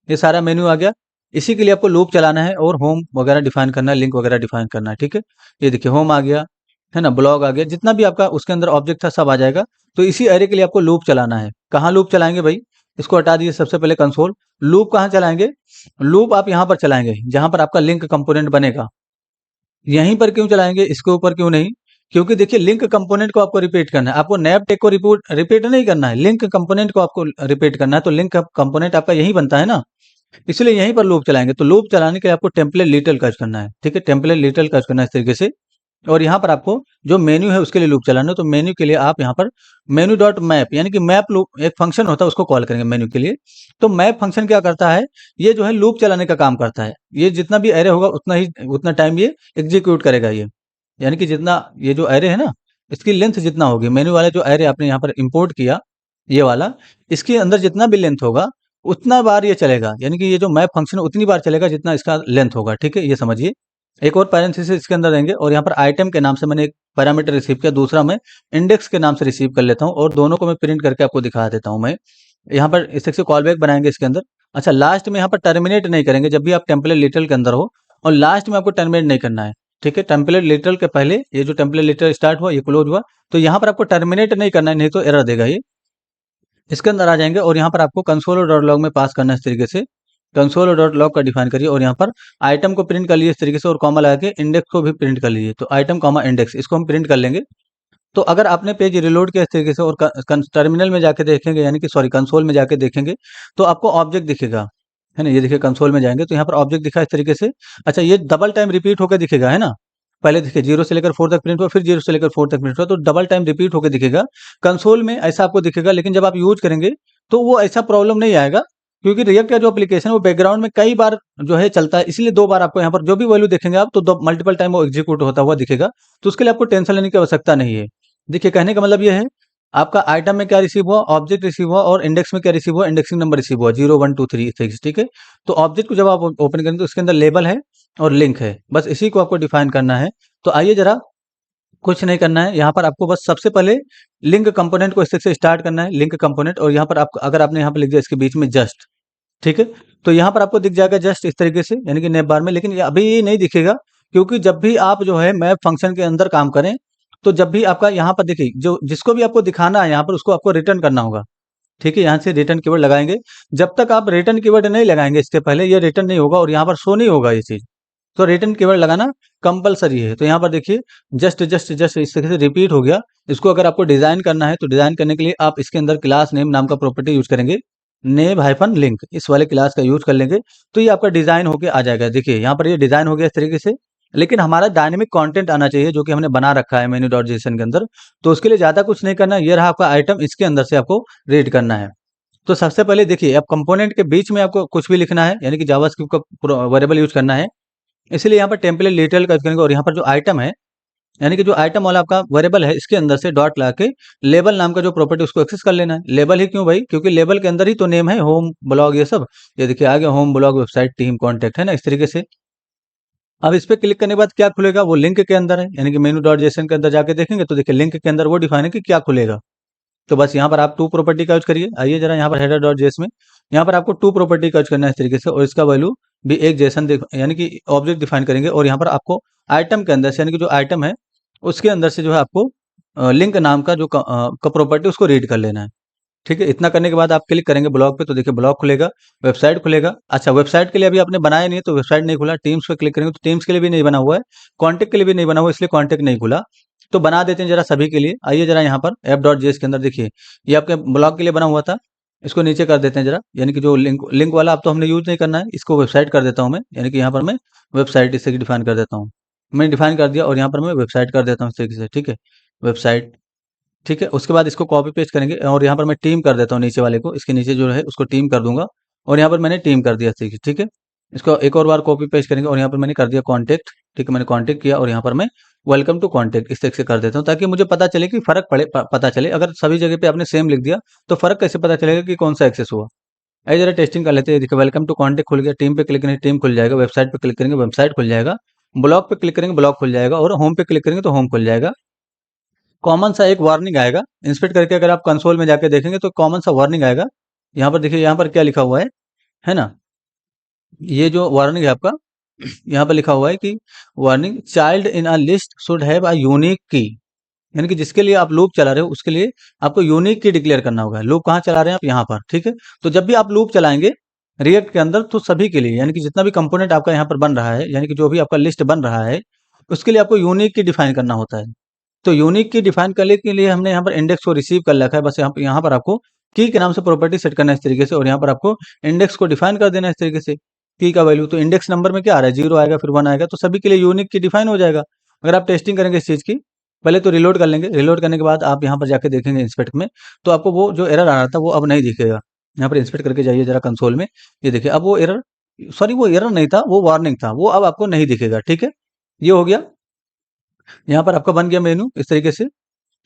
ये सारा मेन्यू आ गया। इसी के लिए आपको लूप चलाना है और होम वगैरह डिफाइन करना है, लिंक वगैरह डिफाइन करना है, ठीक है। ये देखिए होम आ गया, है ना, ब्लॉग आ गया, जितना भी आपका उसके अंदर ऑब्जेक्ट था सब आ जाएगा। तो इसी एरे के लिए आपको लूप चलाना है। कहाँ लूप चलाएंगे भाई, इसको हटा दीजिए सबसे पहले कंसोल। लूप कहाँ चलाएंगे, लूप आप यहाँ पर चलाएंगे जहां पर आपका लिंक कंपोनेंट बनेगा। यहीं पर क्यों चलाएंगे, इसके ऊपर क्यों नहीं, क्योंकि देखिए लिंक कंपोनेंट को आपको रिपीट करना है, आपको नैप टेक को रिपीट नहीं करना है, लिंक कंपोनेंट को आपको रिपीट करना है। तो लिंक कंपोनेंट आपका यही बनता है ना, इसलिए यहीं पर लूप चलाएंगे। तो लूप चलाने के लिए आपको टेम्पलेट लिटिल का यूज करना है, ठीक है, टेम्पलेट लिटिल का यूज करना है इस तरीके से। और यहाँ पर आपको जो मेन्यू है उसके लिए लूप चलाना है। तो मेन्यू के लिए आप यहाँ पर मेन्यू डॉट मैप यानी कि मैप लूप एक फंक्शन होता है, उसको कॉल करेंगे मेन्यू के लिए। तो मैप फंक्शन क्या करता है, ये जो है लूप चलाने का काम करता है। ये जितना भी एरे होगा उतना टाइम ये एग्जीक्यूट करेगा ये, यानी कि जितना ये जो एरे है ना, इसकी लेंथ जितना होगी, मेन्यू वाला जो एरे आपने यहाँ पर इंपोर्ट किया ये वाला, इसके अंदर जितना भी लेंथ होगा उतना बार ये चलेगा, यानी कि ये जो मैप फंक्शन उतनी बार चलेगा जितना इसका लेंथ होगा, ठीक है, ये समझिए। एक और पैरेंथेसिस इसके अंदर देंगे, और यहाँ पर आइटम के नाम से मैंने एक पैरामीटर रिसीव किया, दूसरा मैं इंडेक्स के नाम से रिसीव कर लेता हूँ, और दोनों को मैं प्रिंट करके आपको दिखा देता हूँ मैं। यहाँ पर इस तरह से कॉल बैक बनाएंगे इसके अंदर। अच्छा लास्ट में यहाँ पर टर्मिनेट नहीं करेंगे, जब भी आप टेम्पलेट लिटरल के अंदर हो, और लास्ट में आपको टर्मिनेट नहीं करना है, ठीक है। टेम्पलेट लिटरल के पहले ये जो टेम्पलेट लिटरल स्टार्ट हुआ ये क्लोज हुआ, तो यहाँ पर आपको टर्मिनेट नहीं करना है, नहीं तो एरर देगा ये। इसके अंदर आ जाएंगे, और यहाँ पर आपको कंसोल डॉट लॉग में पास करना है इस तरीके से, कंसोल डॉट लॉग का डिफाइन करिए, और यहाँ पर आइटम को प्रिंट कर लीजिए इस तरीके से, और कॉमा लगा के इंडेक्स को भी प्रिंट कर लीजिए। तो आइटम कॉमा इंडेक्स इसको हम प्रिंट कर लेंगे। तो अगर आपने पेज रिलोड किया इस तरीके से और टर्मिनल में जाके देखेंगे, यानी कि सॉरी कंसोल में जाके देखेंगे, तो आपको ऑब्जेक्ट दिखेगा, है ना। ये देखिए कंसोल में जाएंगे तो यहाँ पर ऑब्जेक्ट दिखा इस तरीके से। अच्छा ये डबल टाइम रिपीट होकर दिखेगा, है ना। पहले देखिए 0 से लेकर 4 तक प्रिंट हुआ, फिर 0 से लेकर 4 तक प्रिंट हुआ, तो डबल टाइम रिपीट होकर दिखेगा कंसोल में, ऐसा आपको दिखेगा। लेकिन जब आप यूज करेंगे तो वो ऐसा प्रॉब्लम नहीं आएगा, क्योंकि रिएक्ट का जो एप्लीकेशन है वो बैकग्राउंड में कई बार जो है चलता है, इसलिए दो बार आपको यहाँ पर जो भी वैल्यू देखेंगे आप, तो दो मल्टीपल टाइम वो एग्जीक्यूट होता हुआ दिखेगा। तो उसके लिए आपको टेंशन लेने की आवश्यकता नहीं है। देखिए कहने का मतलब ये है, आपका आइटम में क्या रिसीव हुआ, ऑब्जेक्ट रिसीव हुआ, और इंडेक्स में क्या रिसीव हुआ, इंडेक्सिंग नंबर रिसीव हुआ 0 1 2 3 6, ठीक है। तो ऑब्जेक्ट को जब आप ओपन करेंगे तो उसके अंदर लेबल है और लिंक है, बस इसी को आपको डिफाइन करना है। तो आइए जरा, कुछ नहीं करना है, यहाँ पर आपको बस सबसे पहले लिंक कंपोनेंट को इस तरह से स्टार्ट करना है, लिंक कंपोनेंट, और यहाँ पर आप अगर आपने यहाँ पर लिख दिया इसके बीच में जस्ट, ठीक है, तो यहाँ पर आपको दिख जाएगा जस्ट इस तरीके से, यानी कि नेम बार में। लेकिन ये अभी ये नहीं दिखेगा, क्योंकि जब भी आप जो है मैप फंक्शन के अंदर काम करें, तो जब भी आपका यहाँ पर देखिए जो जिसको भी आपको दिखाना है यहाँ पर उसको आपको रिटर्न करना होगा, ठीक है। यहाँ से रिटर्न कीवर्ड लगाएंगे, जब तक आप रिटर्न कीवर्ड नहीं लगाएंगे इसके पहले ये रिटर्न नहीं होगा, और यहाँ पर शो नहीं होगा ये चीज। तो रिटर्न कीवर्ड लगाना कंपलसरी है। तो यहाँ पर देखिए जस्ट जस्ट जस्ट इस तरह से रिपीट हो गया। इसको अगर आपको डिजाइन करना है तो डिजाइन करने के लिए आप इसके अंदर क्लास नेम नाम का प्रॉपर्टी यूज करेंगे, नेम हाइफन लिंक, इस वाले क्लास का यूज कर लेंगे, तो ये आपका डिजाइन होके आ जाएगा। देखिए यहाँ पर ये डिजाइन हो गया इस तरीके से, लेकिन हमारा डायनेमिक कंटेंट आना चाहिए जो कि हमने बना रखा है मेन्यू डॉट जेसन के अंदर। तो उसके लिए ज्यादा कुछ नहीं करना, ये रहा आपका आइटम, इसके अंदर से आपको रीड करना है। तो सबसे पहले देखिए अब कंपोनेंट के बीच में आपको कुछ भी लिखना है, यानी कि जावास्क्रिप्ट का वेरिएबल यूज करना है, इसलिए यहाँ पर टेम्पलेट लिटरल का यूज करेंगे, और यहाँ पर जो आइटम है यानी कि जो आइटम वाला आपका वेरिएबल है इसके अंदर से डॉट ला के लेबल नाम का जो प्रॉपर्टी उसको एक्सेस कर लेना है। लेबल ही क्यों भाई? क्योंकि लेबल के अंदर ही तो नेम है, होम ब्लॉग ये सब। ये देखिए आ गया home blog website team contact, है ना, इस तरीके से। अब इस पे क्लिक करने के बाद क्या खुलेगा? वो लिंक के अंदर है, यानी कि मेनू डॉट जेसन के अंदर जाके देखेंगे तो देखिए लिंक के अंदर वो डिफाइन है कि क्या खुलेगा। तो बस यहाँ पर आप टू प्रॉपर्टी का यूज करिए। आइए जरा यहाँ पर हेडर डॉट जेएस में, यहाँ पर आपको टू प्रॉपर्टी का यूज करना है इस तरीके से, और इसका वैल्यू भी एक जेसन यानी कि ऑब्जेक्ट डिफाइन करेंगे, और यहाँ पर आपको आइटम के अंदर से, यानी कि जो आइटम है उसके अंदर से जो है आपको लिंक नाम का जो का प्रॉपर्टी उसको रीड कर लेना है। ठीक है, इतना करने के बाद आप क्लिक करेंगे ब्लॉग पे तो देखिए ब्लॉग खुलेगा, वेबसाइट खुलेगा। अच्छा, वेबसाइट के लिए अभी आपने बनाया नहीं है तो वेबसाइट नहीं खुला। टीम्स पे क्लिक करेंगे तो टीम्स के लिए भी नहीं बना हुआ है, कॉन्टेक्ट के लिए भी नहीं बना हुआ, इसलिए कॉन्टेक्ट नहीं खुला। तो बना देते हैं जरा सभी के लिए। आइए जरा यहाँ पर ऐप डॉट जेएस के अंदर देखिए, ये आपके ब्लॉग के लिए बना हुआ था, इसको नीचे कर देते हैं जरा, यानी कि जो लिंक लिंक वाला अब तो हमने यूज नहीं करना है, इसको वेबसाइट कर देता हूँ मैं, यानी कि यहाँ पर मैं वेबसाइट इससे डिफाइन कर देता हूँ। मैंने डिफाइन कर दिया और यहाँ पर मैं वेबसाइट कर देता हूँ इस तरीके से। ठीक है, वेबसाइट। ठीक है, उसके बाद इसको कॉपी पेस्ट करेंगे और यहाँ पर मैं टीम कर देता हूँ नीचे वाले को, इसके नीचे जो है उसको टीम कर दूंगा, और यहाँ पर मैंने टीम कर दिया। ठीक है, ठीक है, इसको एक और बार कॉपी पेस्ट करेंगे और यहाँ पर मैंने कर दिया कॉन्टेक्ट। ठीक है, मैंने कॉन्टेक्ट किया और यहाँ पर मैं वेलकम टू कॉन्टेक्ट इस तरीके से कर देता हूँ, ताकि मुझे पता चले कि फर्क पता चले। अगर सभी जगह पे आपने सेम लिख दिया तो फर्क कैसे पता चलेगा कि कौन सा एक्सेस हुआ। आइए जरा टेस्टिंग कर लेते हैं। देखिए वेलकम टू कॉन्टेक्ट खुल गया, टीम पे क्लिक करेंगे टीम खुल जाएगा, वेबसाइट पे क्लिक करेंगे वेबसाइट खुल जाएगा, ब्लॉग पे क्लिक करेंगे ब्लॉग खुल जाएगा, और होम पे क्लिक करेंगे तो होम खुल जाएगा। कॉमन सा एक वार्निंग आएगा, इंस्पेक्ट करके अगर आप कंसोल में जाके देखेंगे तो कॉमन सा वार्निंग आएगा। यहाँ पर देखिए यहाँ पर क्या लिखा हुआ है ना, ये जो वार्निंग है आपका, यहाँ पर लिखा हुआ है कि warning child in a list should have a unique की, यानी कि जिसके लिए आप लूप चला रहे हो उसके लिए आपको यूनिक की डिक्लेयर करना होगा। लूप कहाँ चला रहे हैं आप? यहाँ पर। ठीक है, तो जब भी आप लूप चलाएंगे रिएक्ट के अंदर तो सभी के लिए, यानी कि जितना भी कंपोनेंट आपका यहाँ पर बन रहा है, यानी कि जो भी आपका लिस्ट बन रहा है उसके लिए आपको यूनिक की डिफाइन करना होता है। तो यूनिक की डिफाइन करने के लिए हमने यहाँ पर इंडेक्स को रिसीव कर रखा है, बस यहाँ पर आपको की के नाम से प्रॉपर्टी सेट करना है इस तरीके से, और यहाँ पर आपको इंडेक्स को डिफाइन कर देना है इस तरीके से। की का वैल्यू तो इंडेक्स नंबर में क्या आ रहा है? 0 आएगा, फिर 1 आएगा, तो सभी के लिए यूनिक की डिफाइन हो जाएगा। अगर आप टेस्टिंग करेंगे इस चीज़ की, पहले तो रिलोड कर लेंगे, रिलोड करने के बाद आप यहाँ पर जाके देखेंगे इंस्पेक्ट में, तो आपको वो जो एरर आ रहा था वो अब नहीं दिखेगा। यहाँ पर इंस्पेक्ट करके जाइए जरा कंसोल में, ये देखिए अब वो एरर, सॉरी वो एरर नहीं था, वो वार्निंग था, वो अब आपको नहीं दिखेगा। ठीक है, ये हो गया। यहाँ पर आपका बन गया मेनू इस तरीके से।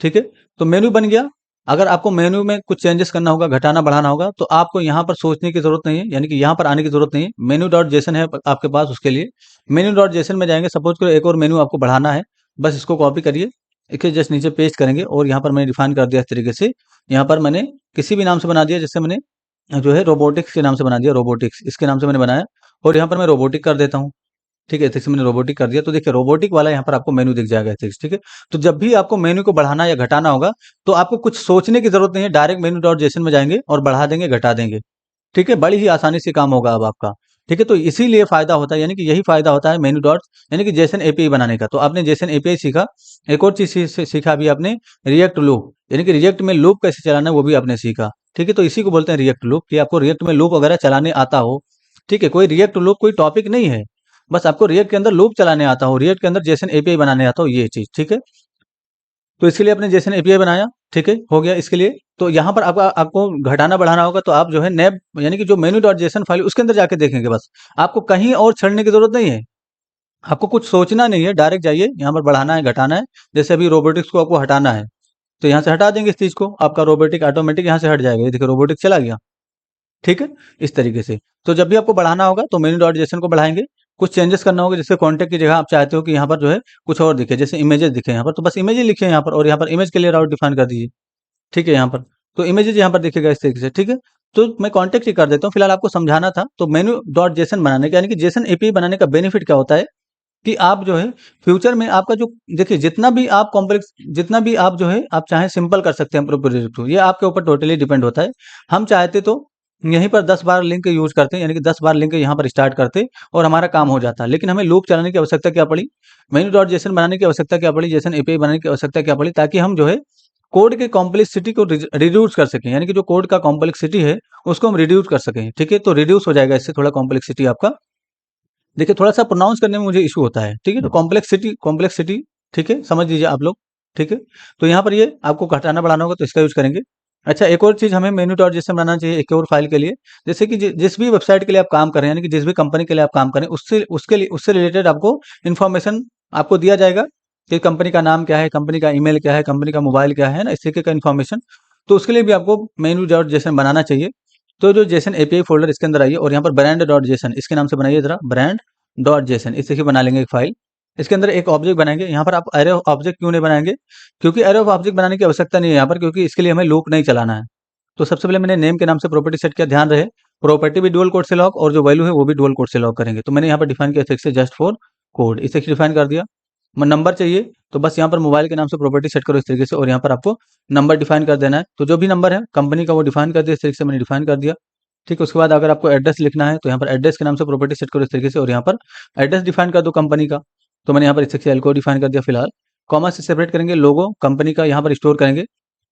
ठीक है, तो मेनू बन गया। अगर आपको मेनू में कुछ चेंजेस करना होगा, घटाना बढ़ाना होगा, तो आपको यहाँ पर सोचने की जरूरत नहीं है, यानी कि यहाँ पर आने की जरूरत नहीं है। मेनू डॉट जेसन है आपके पास, उसके लिए मेनू डॉट जेसन में जाएंगे। सपोज करो एक और मेनू आपको बढ़ाना है, बस इसको कॉपी करिए, इसके जस्ट नीचे पेस्ट करेंगे, और यहाँ पर मैंने डिफाइन कर दिया इस तरीके से। यहाँ पर मैंने किसी भी नाम से बना दिया, जैसे मैंने जो है रोबोटिक्स के नाम से बना दिया, रोबोटिक्स इसके नाम से मैंने बनाया, और यहाँ पर मैं रोबोटिक कर देता हूँ। ठीक है, जैसे मैंने रोबोटिक कर दिया तो देखिए रोबोटिक वाला यहाँ पर आपको मेनू दिख जाएगा ऐसे। ठीक है, तो जब भी आपको मेनू को बढ़ाना या घटाना होगा तो आपको कुछ सोचने की जरूरत नहीं है, डायरेक्ट मेनू डॉट जेसन में जाएंगे और बढ़ा देंगे घटा देंगे। ठीक है, बड़ी ही आसानी से काम होगा अब आपका। ठीक है, तो इसीलिए फायदा होता है, यानी कि यही फायदा होता है मेनू डॉट यानी कि जेसन एपीआई बनाने का। तो आपने जेसन एपीआई सीखा, एक और चीज सीखा अभी आपने, रिएक्ट लूप, यानी कि रिएक्ट में लूप कैसे चलाना है वो भी आपने सीखा। ठीक है, तो इसी को बोलते हैं रिएक्ट लूप, कि आपको रिएक्ट में लूप वगैरह चलाने आता हो। ठीक है, कोई रिएक्ट लूप कोई टॉपिक नहीं है, बस आपको रिएक्ट के अंदर लूप चलाने आता हो, रिएक्ट के अंदर जेसन एपीआई बनाने आता हो, ये चीज। ठीक है, तो इसके लिए आपने जेसन एपीआई बनाया। ठीक है, हो गया इसके लिए। तो यहाँ पर आपको घटाना बढ़ाना होगा तो आप जो है नैब यानी कि जो मेनू डॉट जेसन फाइल उसके अंदर जाके देखेंगे, बस आपको कहीं और छड़ने की जरूरत नहीं है, आपको कुछ सोचना नहीं है, डायरेक्ट जाइए यहाँ पर बढ़ाना है घटाना है। जैसे अभी रोबोटिक्स को आपको हटाना है तो यहाँ से हटा देंगे इस चीज को, आपका रोबोटिक ऑटोमेटिक यहाँ से हट जाएगा। ये देखिए रोबोटिक चला गया। ठीक है, इस तरीके से। तो जब भी आपको बढ़ाना होगा तो मेनू डॉट जेसन को बढ़ाएंगे, कुछ चेंजेस करना होगा, जैसे कॉन्टेक्ट की जगह आप चाहते हो कि यहाँ पर जो है कुछ और दिखे, जैसे इमेजेस दिखे यहाँ पर, तो बस इमेज ही लिखे यहाँ पर, और यहाँ पर इमेज के लिए राउट डिफाइन कर दीजिए। ठीक है, यहाँ पर तो इमेजेस यहाँ पर दिखेगा इस तरीके से। ठीक है, तो मैं कॉन्टेक्ट ही कर देता हूँ, फिलहाल आपको समझाना था। तो मेनू डॉट जेसन बनाने का यानी कि जेसन एपीआई बनाने का बेनिफिट क्या होता है कि आप जो है फ्यूचर में आपका जो, देखिए जितना भी आप कॉम्प्लेक्स, जितना भी आप जो है आप चाहे सिंपल कर सकते हैं अपने प्रोजेक्ट को, ये आपके ऊपर टोटली डिपेंड होता है। हम चाहते तो यहीं पर 10 बार लिंक यूज करते हैं, यानी कि 10 बार लिंक यहाँ पर स्टार्ट करते और हमारा काम हो जाता, लेकिन हमें लूप चलाने की आवश्यकता क्या पड़ी, मेनू डॉट जेसन बनाने की आवश्यकता क्या पड़ी, जेसन एपीआई बनाने की आवश्यकता क्या पड़ी, ताकि हम जो है कोड के कॉम्प्लेक्सिटी को रिड्यूस कर सकें, यानी कि जो कोड का कॉम्प्लेक्सिटी है उसको हम रिड्यूस कर सकें। ठीक है, तो रिड्यूस हो जाएगा इससे थोड़ा कॉम्प्लेक्सिटी आपका। देखिए थोड़ा-सा प्रोनाउंस करने में मुझे इश्यू होता है, ठीक है? तो कॉम्प्लेक्सिटी कॉम्प्लेक्सिटी, ठीक है? समझ लीजिए आप लोग, ठीक है? तो यहाँ पर ये आपको घटाना बढ़ाना होगा तो इसका यूज़ करेंगे। अच्छा, एक और चीज़ हमें मेनू डॉट जेसन बनाना चाहिए एक और फाइल के लिए, जैसे कि जिस भी वेबसाइट के लिए आप काम कर रहे हैं, यानी कि जिस भी कंपनी के लिए आप काम कर रहे हैं, उससे उसके लिए उससे रिलेटेड आपको इन्फॉर्मेशन आपको दिया जाएगा, कि कंपनी का नाम क्या है, कंपनी का ईमेल क्या है, कंपनी का मोबाइल क्या है ना, इस तरीके का इन्फॉर्मेशन। तो उसके लिए भी आपको मेनू डॉट जेसन बनाना चाहिए। तो जो जेसन एपीआई फोल्डर इसके अंदर आइए और यहाँ पर ब्रांड डॉट जेसन इसके नाम से बनाइए जरा, ब्रांड डॉट जेसन इस तरीके बना लेंगे एक फाइल। इसके अंदर एक ऑब्जेक्ट बनाएंगे। यहाँ पर आप एरे ऑफ ऑब्जेक्ट क्यों नहीं बनाएंगे, क्योंकि एरे ऑफ ऑब्जेक्ट बनाने की आवश्यकता नहीं है यहाँ पर, क्योंकि इसके लिए हमें लूप नहीं चलाना है। तो सबसे पहले मैंने नेम के नाम से प्रॉपर्टी सेट किया, ध्यान रहे प्रॉपर्टी भी डुअल कोड से लॉक और जो वैल्यू है वो भी डुअल कोड से लॉक करेंगे। तो मैंने यहाँ पर डिफाइन किया से जस्ट फॉर कोड, इसे डिफाइन कर दिया। नंबर चाहिए तो बस यहाँ पर मोबाइल के नाम से प्रॉपर्टी सेट करो इस तरीके से, और यहाँ पर आपको नंबर डिफाइन कर देना है। तो जो भी नंबर है कंपनी का वो डिफाइन कर दिया, इस तरीके से मैंने डिफाइन कर दिया। ठीक है, उसके बाद अगर आपको एड्रेस लिखना है तो यहाँ पर एड्रेस के नाम से प्रॉपर्टी सेट करो इस तरीके से, और यहाँ पर एड्रेस डिफाइन कर दो कंपनी का। तो मैंने यहाँ पर इस तरीके से एल को डिफाइन कर दिया फिलहाल। कॉमा से सेपरेट करेंगे, लोगो कंपनी का यहाँ पर स्टोर करेंगे।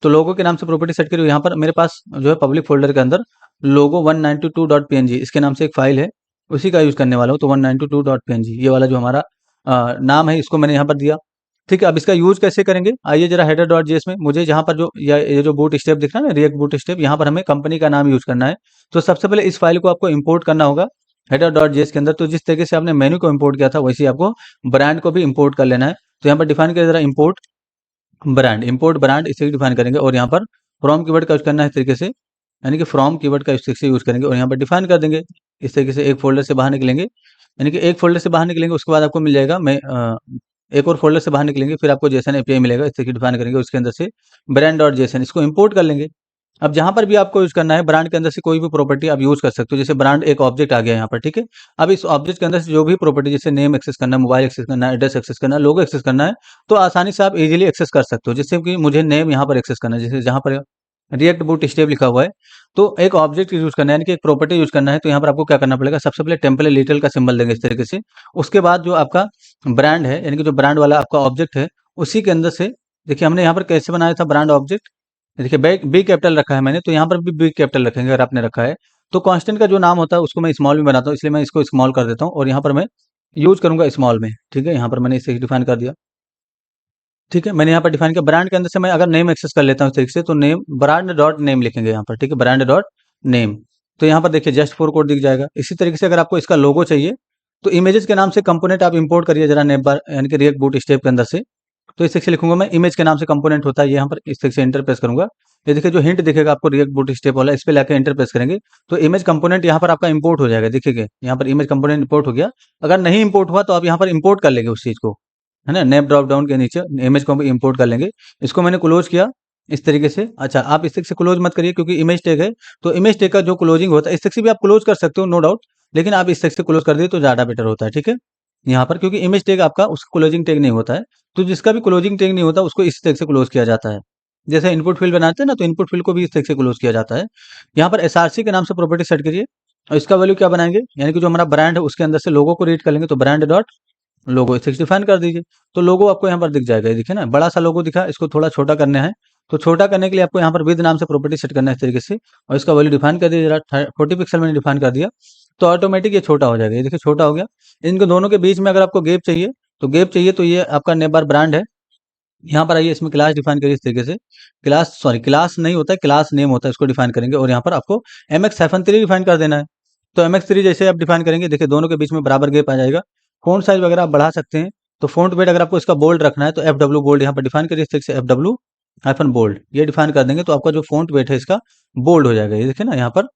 तो लोगो के नाम से प्रॉपर्टी सेट करिए। यहाँ पर मेरे पास जो है पब्लिक फोल्डर के अंदर लोगो 192.png इसके नाम से एक फाइल है, उसी का यूज़ करने वाला हूँ। तो 192.png ये वाला जो हमारा नाम है इसको मैंने यहाँ पर दिया। ठीक है, अब इसका यूज़ कैसे करेंगे, आइए जरा हेडर डॉट जेएस में मुझे जहाँ पर जो ये जो बूट स्टेप दिख रहा है ना, रिएक्ट बूट स्टेप, यहाँ पर हमें कंपनी का नाम यूज़ करना है। तो सबसे पहले इस फाइल को आपको इंपोर्ट करना होगा हेडर डॉट जेएस के अंदर। तो जिस तरीके से आपने मेन्यू को इंपोर्ट किया था वैसे ही आपको ब्रांड को भी इंपोर्ट कर लेना है। तो यहाँ पर डिफाइन किया जरा इंपोर्ट ब्रांड इसे डिफाइन करेंगे, और यहाँ पर फ्रॉम कीवर्ड का यूज़ करना है इस तरीके से, यानी कि फ्रॉम कीवर्ड का इस तरीके से यूज़ करेंगे और यहाँ पर डिफाइन कर देंगे इस तरीके से। एक फोल्डर से बाहर निकलेंगे, यानी कि एक फोल्डर से बाहर निकलेंगे, उसके बाद आपको मिल जाएगा एक और फोल्डर से बाहर निकलेंगे, फिर आपको जेसन एपीआई मिलेगा, इस तरीके डिफाइन करेंगे। उसके अंदर से ब्रांड डॉट जेसन इसको इंपोर्ट कर लेंगे। अब जहाँ पर भी आपको यूज़ करना है ब्रांड के अंदर से कोई भी प्रॉपर्टी आप यूज़ कर सकते हो। जैसे ब्रांड एक ऑब्जेक्ट आ गया यहाँ पर, ठीक है। अब इस ऑब्जेक्ट के अंदर से जो भी प्रॉपर्टी, जैसे नेम एक्सेस करना है, मोबाइल एक्सेस करना है, एड्रेस एक्सेस करना है, लोगो एक्सेस करना है, तो आसानी से आप इजीली एक्सेस कर सकते हो। जैसे कि मुझे नेम यहाँ पर एक्सेस करना है, जैसे जहाँ पर रिएक्ट बूट स्टेप लिखा हुआ है, तो एक ऑब्जेक्ट यूज़ करना है, यानी कि एक प्रॉपर्टी यूज़ करना है। तो यहाँ पर आपको क्या करना पड़ेगा, सबसे पहले टेम्पलेट लिटिल का सिंबल देंगे इस तरीके से। उसके बाद जो आपका ब्रांड है, यानी कि जो ब्रांड वाला आपका ऑब्जेक्ट है, उसी के अंदर से देखिए हमने यहाँ पर कैसे बनाया था ब्रांड ऑब्जेक्ट। देखिए बी कैपिटल रखा है मैंने, तो यहाँ पर भी बी कैपिटल रखेंगे अगर आपने रखा है। तो कांस्टेंट का जो नाम होता है उसको मैं स्मॉल में बनाता हूँ, इसलिए मैं इसको स्मॉल कर देता हूँ और यहाँ पर मैं यूज करूंगा स्मॉल में। ठीक है, यहाँ पर मैंने इसे डिफाइन कर दिया। ठीक है, मैंने यहाँ पर डिफाइन किया। ब्रांड के अंदर से मैं अगर नेम एक्सेस कर लेता हूँ इस तरीके से, तो नेम ब्रांड डॉट नेम लिखेंगे यहाँ पर। ठीक है, ब्रांड डॉट नेम। तो यहाँ पर देखिए जस्ट फॉर कोड दिख जाएगा। इसी तरीके से अगर आपको इसका लोगो चाहिए तो इमेजेस के नाम से कंपोनेंट आप इंपोर्ट करिए जरा नेम बार, यानी कि रिएक्ट बूट स्टेप के अंदर से। तो इस तरीके से लिखूंगा मैं, इमेज के नाम से कंपोनेंट होता है, यहाँ पर इस तरीके से एंटर प्रेस करूंगा। ये देखिए जो हिंट दिखेगा आपको रिएक्ट बूट स्टेप वाला, इस पे लाके एंटर प्रेस करेंगे तो इमेज कंपोनेंट यहाँ पर आपका इंपोर्ट हो जाएगा। देखिए यहाँ पर इमेज कंपोनेंट इंपोर्ट हो गया। अगर नहीं इंपोर्ट हुआ तो आप यहाँ पर इंपोर्ट कर लेंगे उस चीज को, है ना। नेम ड्रॉप डाउन के नीचे इमेज को इंपोर्ट कर लेंगे। इसको मैंने क्लोज किया इस तरीके से। अच्छा, आप इस तरीके से क्लोज मत करिए क्योंकि इमेज टैग है, तो इमेज टैग का जो क्लोजिंग होता है इस तरीके से भी आप क्लोज कर सकते हो, नो डाउट, लेकिन आप इस तरीके से क्लोज कर दिए तो ज़्यादा बेटर होता है। ठीक है, यहाँ पर क्योंकि इमेज टैग आपका उसका क्लोजिंग टैग नहीं होता है, तो जिसका भी क्लोजिंग टैग नहीं होता उसको इस तरीके से क्लोज किया जाता है। जैसे इनपुट फील्ड बनाते हैं ना, तो इनपुट फील्ड को भी इस तरीके से क्लोज किया जाता है। यहाँ पर एसआरसी के नाम से प्रॉपर्टी सेट करिए और इसका वैल्यू क्या बनाएंगे, यानी कि जो हमारा ब्रांड है उसके अंदर से लोगो को रीड कर लेंगे। तो ब्रांड डॉट लोगो इसे डिफाइन कर दीजिए। तो लोगो आपको यहाँ पर दिख जाएगा, ये देखिए ना, बड़ा सा लोगो दिखा, इसको थोड़ा छोटा करना है। तो छोटा करने के लिए आपको यहाँ पर विद नाम से प्रॉपर्टी सेट करना है इस तरीके से, और इसका वैल्यू डिफाइन कर दिया जरा 40 पिक्सल मैंने डिफाइन कर दिया। तो ऑटोमेटिक ये छोटा हो जाएगा, ये देखिए छोटा हो गया। इनको दोनों के बीच में अगर आपको गैप चाहिए तो ये आपका नेम बार ब्रांड है। यहाँ पर आइए, इसमें क्लास डिफाइन करिए इस तरीके से। क्लास नहीं होता है, क्लास नेम होता है, इसको डिफाइन करेंगे और यहाँ पर आपको MX-3 डिफाइन कर देना है। तो MX3 जैसे आप डिफाइन करेंगे, देखिए दोनों के बीच में बराबर गैप आ जाएगा। फ़ॉन्ट साइज़ वगैरह आप बढ़ा सकते हैं। तो फ़ॉन्ट वेट अगर आपको इसका बोल्ड रखना है तो FW बोल्ड यहाँ पर डिफाइन करिए इस तरीके से, FW बोल्ड ये डिफाइन कर देंगे तो आपका जो फ़ॉन्ट वेट है इसका बोल्ड हो जाएगा, ये देखिए ना यहाँ पर।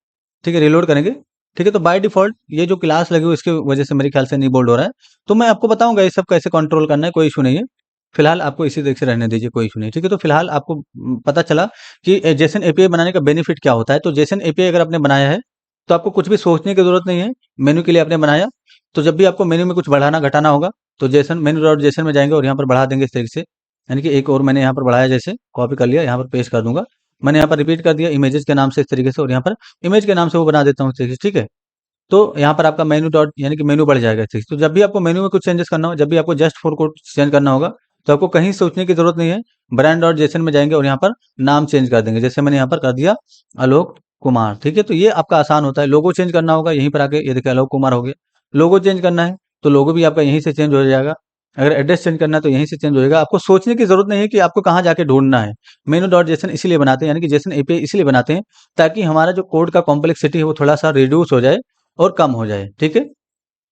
ठीक है, रिलोड करेंगे। ठीक है, तो बाय डिफ़ॉल्ट ये जो क्लास लगी हुई इसकी वजह से मेरे ख्याल से नहीं बोल्ड हो रहा है। तो मैं आपको बताऊँगा ये सब कैसे कंट्रोल करना है, कोई इश्यू नहीं है। फिलहाल आपको इसी तरीके से रहने दीजिए, कोई इशू नहीं। ठीक है, तो फिलहाल आपको पता चला कि जेसन एपीआई बनाने का बेनिफिट क्या होता है। तो जेसन एपीआई अगर आपने बनाया है तो आपको कुछ भी सोचने की जरूरत नहीं है। मेनू के लिए आपने बनाया, तो जब भी आपको मेनू में कुछ बढ़ाना घटाना होगा तो जेसन मेनू डॉट जेसन में जाएंगे और यहाँ पर बढ़ा देंगे इस तरीके से। यानी कि एक और मैंने यहाँ पर बढ़ाया, जैसे कॉपी कर लिया, यहाँ पर पेस्ट कर दूंगा। मैंने यहाँ पर रिपीट कर दिया इमेजेस के नाम से इस तरीके से, और यहाँ पर इमेज के नाम से वो बना देता हूँ इस तरीके से। ठीक है, तो यहाँ पर आपका मेनू डॉट यानी कि मेनू बढ़ जाएगा इस तरीके से। तो जब भी आपको मेनू में कुछ चेंजेस करना हो, जब भी आपको जस्ट फॉर कोड चेंज करना होगा, तो आपको कहीं सोचने की जरूरत नहीं है। ब्रांड डॉट जेसन में जाएंगे और यहाँ पर नाम चेंज कर देंगे, जैसे मैंने यहाँ पर कर दिया आलोक कुमार। ठीक है, तो ये आपका आसान होता है। लोगो चेंज करना होगा, यहीं पर आके ये देखिए आलोक कुमार हो गया। लोगो चेंज करना है तो लोगो भी आपका यहीं से चेंज हो जाएगा। अगर एड्रेस चेंज करना है तो यहीं से चेंज हो जाएगा। आपको सोचने की जरूरत नहीं है कि आपको कहाँ जाके ढूंढना है। मेनू डॉट जेसन इसीलिए बनाते हैं, यानी कि जेसन एपीआई इसीलिए बनाते हैं ताकि हमारा जो कोड का कॉम्प्लेक्सिटी है वो थोड़ा सा रिड्यूस हो जाए और कम हो जाए। ठीक है,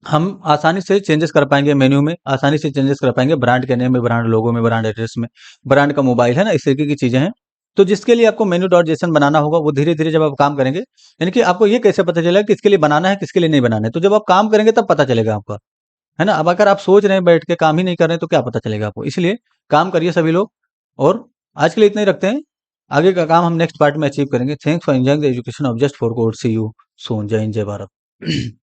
हम आसानी से चेंजेस कर पाएंगे, मेन्यू में आसानी से चेंजेस कर पाएंगे, ब्रांड के नेम में, ब्रांड लोगो में, ब्रांड एड्रेस में, ब्रांड का मोबाइल है ना, इस तरीके की चीजें हैं। तो जिसके लिए आपको मेन्यू डॉट जेसन बनाना होगा, वो धीरे धीरे जब आप काम करेंगे, यानी कि आपको ये कैसे पता चलेगा किसके लिए बनाना है, किसके लिए नहीं बनाना है। तो जब आप काम करेंगे तब पता चलेगा आपका, है ना। अब अगर आप सोच रहे हैं बैठ के, काम ही नहीं कर रहे हैं, तो क्या पता चलेगा आपको। इसलिए काम करिए सभी लोग। और आज के लिए इतना ही रखते हैं, आगे का काम हम नेक्स्ट पार्ट में अचीव करेंगे। Thanks for enjoying the education of just for code. See you soon. जय हिंद, जय भारत।